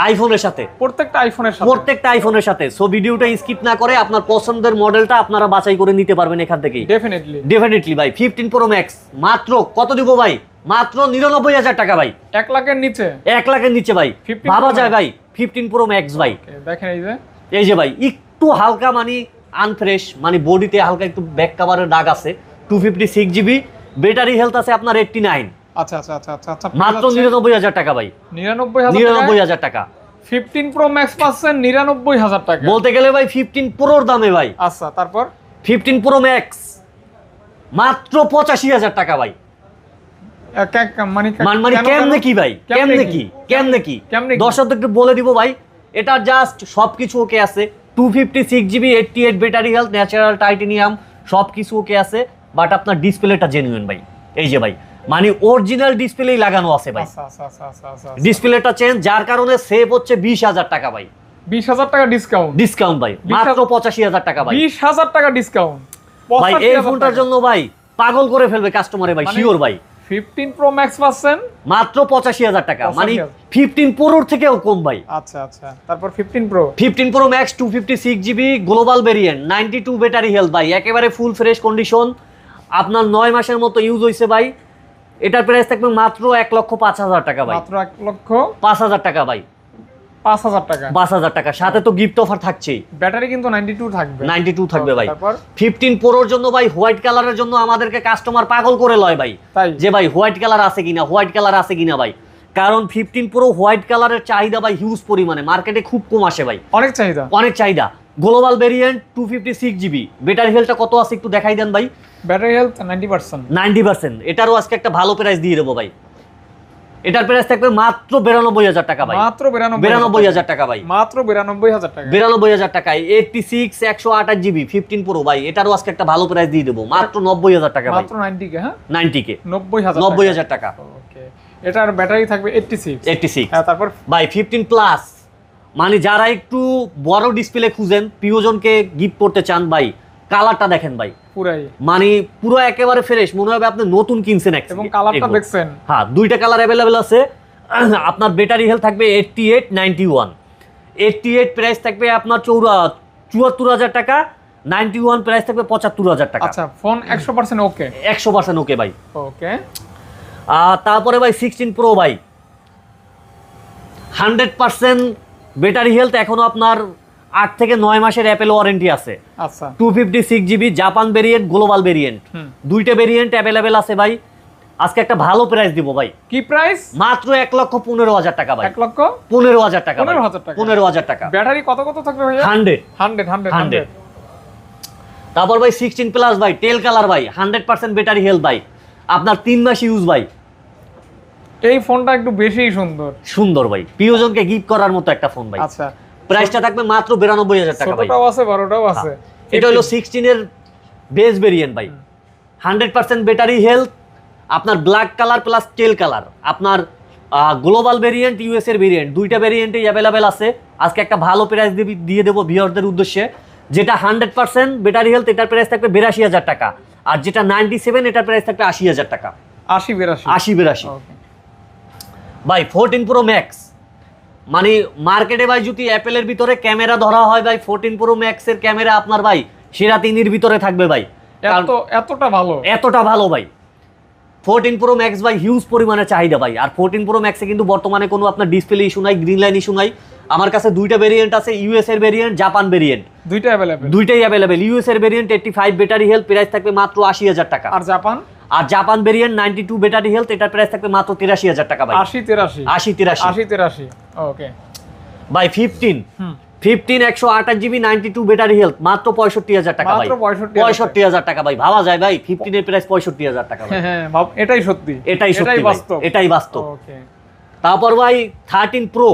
আইফোনের সাথে প্রত্যেকটা আইফোনের সাথে। সো ভিডিওটা স্কিপ না করে আপনার পছন্দের মডেলটা আপনারা বাছাই করে নিতে পারবেন এখান থেকেই। ডেফিনেটলি ভাই। 15 প্রো ম্যাক্স মাত্র কত দিব ভাই? মাত্র 99,000 টাকা ভাই। 1 লাখের নিচে, 1 লাখের নিচে ভাই। ভাবা যায় ভাই 15 প্রো ম্যাক্স ভাই। দেখেন এই যে ভাই একটু হালকা মানে আনফ্রেশ, মানে বডিতে হালকা একটু ব্যাক কভারের দাগ আছে। 256 জিবি, ব্যাটারি হেলথ আছে আপনার 89। আচ্ছা, মাত্র 99,000 টাকা ভাই। 99,000 টাকা 15 প্রো ম্যাক্স পাচ্ছেন 99,000 টাকা বলতে গেলে ভাই 15 প্রোর দামে ভাই। আচ্ছা, তারপর 15 প্রো ম্যাক্স মাত্র 85,000 টাকা ভাই। মানে কেমনে কি ভাই? কেমনে কি দর্শকদের একটু বলে দিব ভাই। এটা জাস্ট সবকিছু ওকে আছে। 256 GB, 88 battery health, natural titanium সবকিছু ওকে আছে, বাট আপনার ডিসপ্লেটা জেনুইন ভাই। এই যে ভাই মানে অরিজিনাল ডিসপ্লেই লাগানো আছে ভাই। ডিসপ্লেটা চেঞ্জ, যার কারণে সেভ হচ্ছে 20,000 টাকা ভাই। 20,000 টাকা ডিসকাউন্ট ভাই, মাত্র 85,000 টাকা ভাই। 20,000 টাকা ডিসকাউন্ট ভাই। এই ফোনটার জন্য ভাই পাগল করে ফেলবে কাস্টমারে ভাই, শিওর ভাই। 15 প্রো ম্যাক্স পাচ্ছেন মাত্র 85,000 টাকা, মানে 15 প্রোর থেকেও কম ভাই। আচ্ছা, তারপর 15 pro max 256 GB global variant, 92 battery health ভাই, একেবারে ফুল ফ্রেশ কন্ডিশন, আপনার 9 মাসের মতো ইউজ হইছে ভাই। এটার প্রাইস থাকবে মাত্র 1,05,000 টাকা ভাই। মাত্র 1,05,000 টাকা ভাই। 5,000 টাকা, সাথে তো গিফট অফার থাকছেই। ব্যাটারি কিন্তু 92 থাকবে ভাই। 15 প্রোর জন্য ভাই হোয়াইট কালারের জন্য আমাদেরকে কাস্টমার পাগল করে লয় ভাই, যে ভাই হোয়াইট কালার আছে কিনা ভাই। কারণ 15 প্রো হোয়াইট কালারের চাহিদা ভাই হিউজ পরিমাণে, মার্কেটে খুব কম আসে ভাই, অনেক চাহিদা। গ্লোবাল ভেরিয়েন্ট 256 জিবি, ব্যাটারি হেলথটা কত আছে একটু দেখাই দেন ভাই। Battery health 90%। এটারও আজকে একটা ভালো প্রাইস দিয়ে দেবো ভাই। এটার প্রাইস থাকবে মাত্র 92,000 টাকা ভাই। মাত্র 92,000 টাকা ভাই। মাত্র 92,000 টাকা। 92,000 টাকায় 86 128 জিবি 15 প্রো ভাই। এটারও আজকে একটা ভালো প্রাইস দিয়ে দেবো, মাত্র 90,000 টাকা ভাই। মাত্র 90 কে, হ্যাঁ 90 কে, 90,000 টাকা। ওকে, এটার ব্যাটারি থাকবে 86। হ্যাঁ, তারপর ভাই 15 প্লাস, মানে যারা একটু বড় ডিসপ্লে খুঁজেন, প্রিয়জনকে গিফট করতে চান ভাই, কালারটা দেখেন ভাই, পুরাই মানে পুরো একেবারে ফ্রেশ, মনে হবে আপনি নতুন কিনছেন। এবং কালারটা দেখছেন, হ্যাঁ দুইটা কালার अवेलेबल আছে। আপনার ব্যাটারি হেলথ থাকবে 88 91। 88 প্রাইস থাকবে আপনার 74,000 টাকা, 91 প্রাইস থাকবে 75,000 টাকা। আচ্ছা, ফোন 100% ওকে, 100% ওকে ভাই। ওকে, তারপরে ভাই 16 প্রো ভাই 100% ব্যাটারি হেলথ, এখনো আপনার 8 থেকে 9 মাসের অ্যাপেল ওয়ারেন্টি আছে। আচ্ছা, 256 GB Japan variant, global variant, দুইটা ভেরিয়েন্ট अवेलेबल আছে ভাই। আজকে একটা ভালো প্রাইস দিব ভাই। কি প্রাইস? মাত্র 1,15,000 টাকা ভাই। 1,15,000 টাকা। 15,000 টাকা। ব্যাটারি কত থাকবে ভাই? 100। তারপর ভাই 16 প্লাস ভাই, টেল কালার ভাই, 100% ব্যাটারি হেলথ ভাই, আপনার 3 মাস ইউজ ভাই। এই ফোনটা একটু বেশি সুন্দর ভাই, প্রিয়জনকে গিফট করার মতো একটা ফোন ভাই। আচ্ছা, প্রাইসটা থাকবে মাত্র 92,000 টাকা ভাই। ছোটটাও আছে, বড়টাও আছে। এটা হলো 16 এর বেস ভেরিয়েন্ট ভাই, 100% ব্যাটারি হেলথ, আপনার ব্ল্যাক কালার প্লাস টেল কালার, আপনার গ্লোবাল ভেরিয়েন্ট, ইউএস এর ভেরিয়েন্ট, দুইটা ভেরিয়েন্টই अवेलेबल আছে। আজকে একটা ভালো প্রাইস দিয়ে দেবো ভিউয়ারদের উদ্দেশ্যে। যেটা 100% ব্যাটারি হেলথ, এটার প্রাইস থাকবে 82,000 টাকা, আর যেটা 97 এটার প্রাইস থাকবে 80,000 টাকা। 80-82 ভাই। 14 প্রো ম্যাক্স, মানে মার্কেটে ভাই যদি অ্যাপেলের ভিতরে ক্যামেরা ধরা হয় ভাই, 14 প্রো ম্যাক্স এর ক্যামেরা আপনার ভাই সেরা 3 এর ভিতরে থাকবে ভাই। এতটা ভালো ভাই। 14 প্রো ম্যাক্স ভাই হিউজ পরিমাণে চাহিদা ভাই। আর 14 প্রো ম্যাক্সে কিন্তু বর্তমানে কোনো আপনার ডিসপ্লে ইস্যু নাই, গ্রিন লাইন ইস্যু নাই, আমার কাছে দুইটা ভেরিয়েন্ট আছে, ইউএস এর ভেরিয়েন্ট, জাপান ভেরিয়েন্ট, দুইটা অ্যাভেলেবেল। দুইটাই অ্যাভেলেবেল। ইউএস এর ভেরিয়েন্ট 85 ব্যাটারি হেলথ, প্রাইস থাকবে মাত্র 80,000 টাকা। আর জাপান? আর জাপান ভেরিয়েন্ট 92 ব্যাটারি হেলথ, এটার প্রাইস থাকবে মাত্র 83,000 টাকা ভাই। 80-83 ওকে ভাই। 15 128 জিবি 92 ব্যাটারি হেলথ, মাত্র 65,000 টাকা ভাই। 65,000 টাকা ভাই। ভাবা যায় ভাই 15 এর প্রাইস 65,000 টাকা ভাই। হ্যাঁ এটাই সত্যি, এটাই বাস্তব, এটাই বাস্তব। ওকে। তারপর ভাই 13 প্রো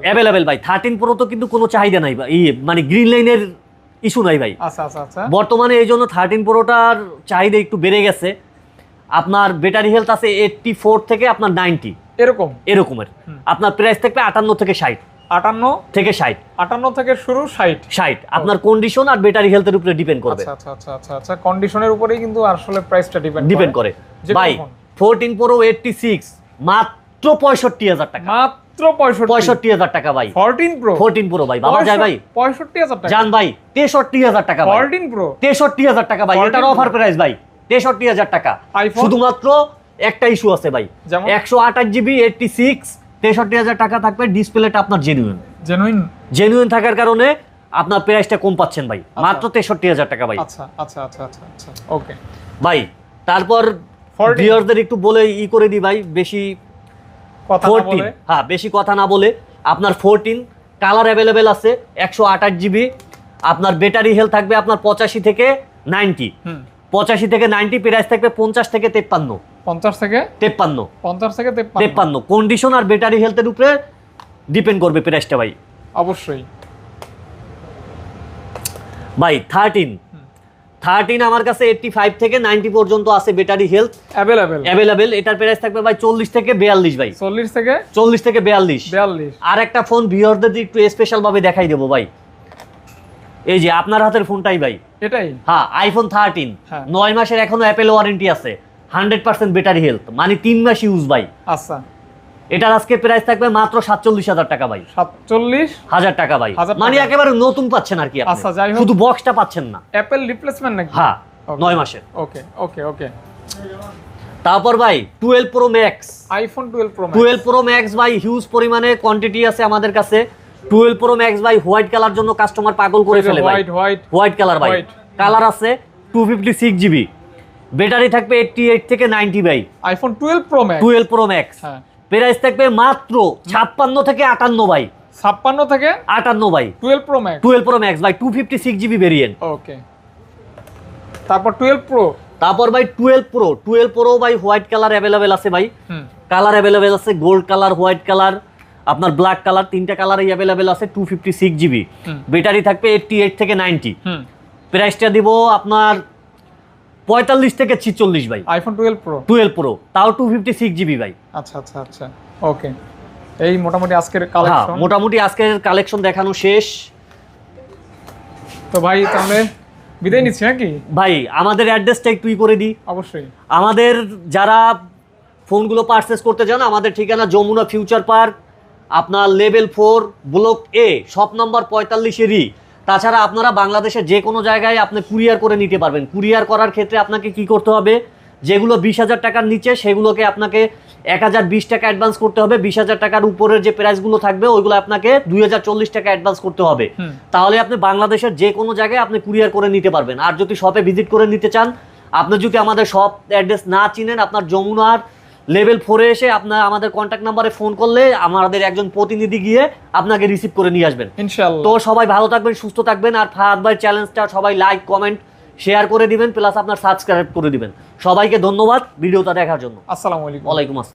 অ্যাভেলেবেল ভাই। 13 প্রো তো কিন্তু কোনো চাহিদা নাই ভাই, মানে গ্রিন লাইনের ইস্যু নাই ভাই। আচ্ছা। বর্তমানে এই জন্য 13 প্রোটার চাহিদা একটু বেড়ে গেছে। আপনার ব্যাটারি হেলথ আছে 84 থেকে আপনার 90 এরকমের। আপনার প্রাইস থাকবে 58 থেকে 60। 58 থেকে শুরু, 60। আপনার কন্ডিশন আর ব্যাটারি হেলথের উপরে ডিপেন্ড করবে। আচ্ছা কন্ডিশনের উপরেই কিন্তু আসলে প্রাইসটা ডিপেন্ড করে ভাই। 14 প্রো 86 মাত্র 65,000 টাকা। মাত্র 65,000 টাকা ভাই। 14 প্রো ভাই। ভাবা যায় ভাই 65,000 টাকা। জান ভাই 63,000 টাকা ভাই। 14 প্রো 63,000 টাকা ভাই। এটার অফার প্রাইস ভাই 63,000 টাকা। শুধুমাত্র একটা ইস্যু আছে ভাই, 128 জিবি 86 63,000 টাকা থাকবে। ডিসপ্লেটা আপনার জেনুইন থাকার কারণে আপনার প্রাইসটা কম পাচ্ছেন ভাই, মাত্র 63,000 টাকা ভাই। আচ্ছা ওকে ভাই। তারপর ভিউয়ারদের একটু বলে করে দি ভাই, বেশি কথা না বলে। হ্যাঁ, বেশি কথা না বলে আপনার 14 কালার অ্যাভেলেবেল আছে, 128 জিবি। আপনার ব্যাটারি হেলথ থাকবে আপনার 85 থেকে 90। 85 থেকে 90 প্রাইস থাকবে 50 থেকে 53। 50 থেকে 53 কন্ডিশন আর ব্যাটারি হেলথের উপরে ডিপেন্ড করবে প্রাইসটা ভাই। অবশ্যই ভাই 13 আমার কাছে 85 থেকে 90 পর্যন্ত আছে ব্যাটারি হেলথ অ্যাভেলেবেল। এটার প্রাইস থাকবে ভাই 40 থেকে 42 ভাই। 40 থেকে 42। আর একটা ফোন ভিউয়ারদের একটু স্পেশাল ভাবে দেখাই দেবো ভাই। এই যে আপনার হাতের ফোনটাই ভাই, এটাই। হ্যাঁ, আইফোন 13 9 মাসের এখনো অ্যাপেল ওয়ারেন্টি আছে, 100% ব্যাটারি হেলথ, মানে 3 মাস ইউজ ভাই। আচ্ছা, এটার আজকে প্রাইস থাকবে মাত্র 47,000 টাকা ভাই। 47,000 টাকা ভাই, মানে একেবারে নতুন পাচ্ছেন আর কি আপনি। আচ্ছা, যাই হোক, শুধু বক্সটা পাচ্ছেন না। অ্যাপেল রিপ্লেসমেন্ট নাকি? হ্যাঁ, 9 মাসের। ওকে। তারপর ভাই 12 pro max, iPhone 12 pro max ভাই, হিউজ পরিমাণে কোয়ান্টিটি আছে আমাদের কাছে। 12 প্রো ম্যাক্স ভাই, হোয়াইট কালার জন্য কাস্টমার পাগল করে ফেলে ভাই। হোয়াইট কালার ভাই, কালার আছে 256 জিবি, ব্যাটারি থাকবে 88 থেকে 90 ভাই। আইফোন 12 প্রো ম্যাক্স প্রাইস থাকবে মাত্র 56 থেকে 58 ভাই। 56 থেকে 58 ভাই। 12 প্রো ম্যাক্স ভাই, 256 জিবি ভেরিয়েন্ট। ওকে। তারপর 12 ভাই 12 প্রো ভাই, হোয়াইট কালার अवेलेबल আছে ভাই। কালার अवेलेबल আছে গোল্ড কালার, হোয়াইট কালার, আপনার ব্ল্যাক কালার, তিনটা কালারই अवेलेबल আছে। 256 জিবি, ব্যাটারি থাকবে 88 থেকে 90। প্রাইসটা দিব আপনার 45 থেকে 46 ভাই। আইফোন 12 প্রো তাও 256 জিবি ভাই। আচ্ছা ওকে। এই মোটামুটি আজকের কালেকশন, মোটামুটি আজকের কালেকশন দেখানো শেষ। তো ভাই তাহলে বিদায় নিচ্ছি নাকি ভাই? আমাদের অ্যাড্রেসটা একটু করে দিই। অবশ্যই। আমাদের যারা ফোনগুলো পারচেস করতে চান, আমাদের ঠিকানা যমুনা ফিউচার পার্ক, আপনার লেভেল 4 ব্লক এ, শপ নম্বর 45 তাছাড়া আপনারা বাংলাদেশের যে কোনো জায়গায় আপনি কুরিয়ার করে নিতে পারবেন। কুরিয়ার করার ক্ষেত্রে আপনাকে কি করতে হবে, যেগুলো 20,000 টাকার নিচে সেগুলোকে আপনাকে 1020 টাকা অ্যাডভান্স করতে হবে। 20,000 টাকার উপরের যে প্রাইসগুলো থাকবে ওইগুলো আপনাকে 2040 টাকা অ্যাডভান্স করতে হবে। তাহলে আপনি বাংলাদেশের যে কোনো জায়গায় আপনি কুরিয়ার করে নিতে পারবেন। আর যদি শপে ভিজিট করে নিতে চান, আপনি যদি আমাদের শপ অ্যাড্রেস না চিনেন, আপনার যমুনার লেভেল 4-এ এসে আপনার আমাদের কন্ট্যাক্ট নাম্বারে ফোন করলে আমাদের একজন প্রতিনিধি গিয়ে আপনাকে রিসিভ করে নিয়ে আসবেন ইনশাআল্লাহ। তো সবাই ভালো থাকবেন, সুস্থ থাকবেন। আর ফাহাদ ভাই চ্যালেঞ্জটা সবাই লাইক, কমেন্ট, শেয়ার করে দিবেন, প্লাস আপনার সাবস্ক্রাইব করে দিবেন। সবাইকে ধন্যবাদ ভিডিওটা দেখার জন্য। আসসালামু আলাইকুম। ওয়ালাইকুম আসসালাম।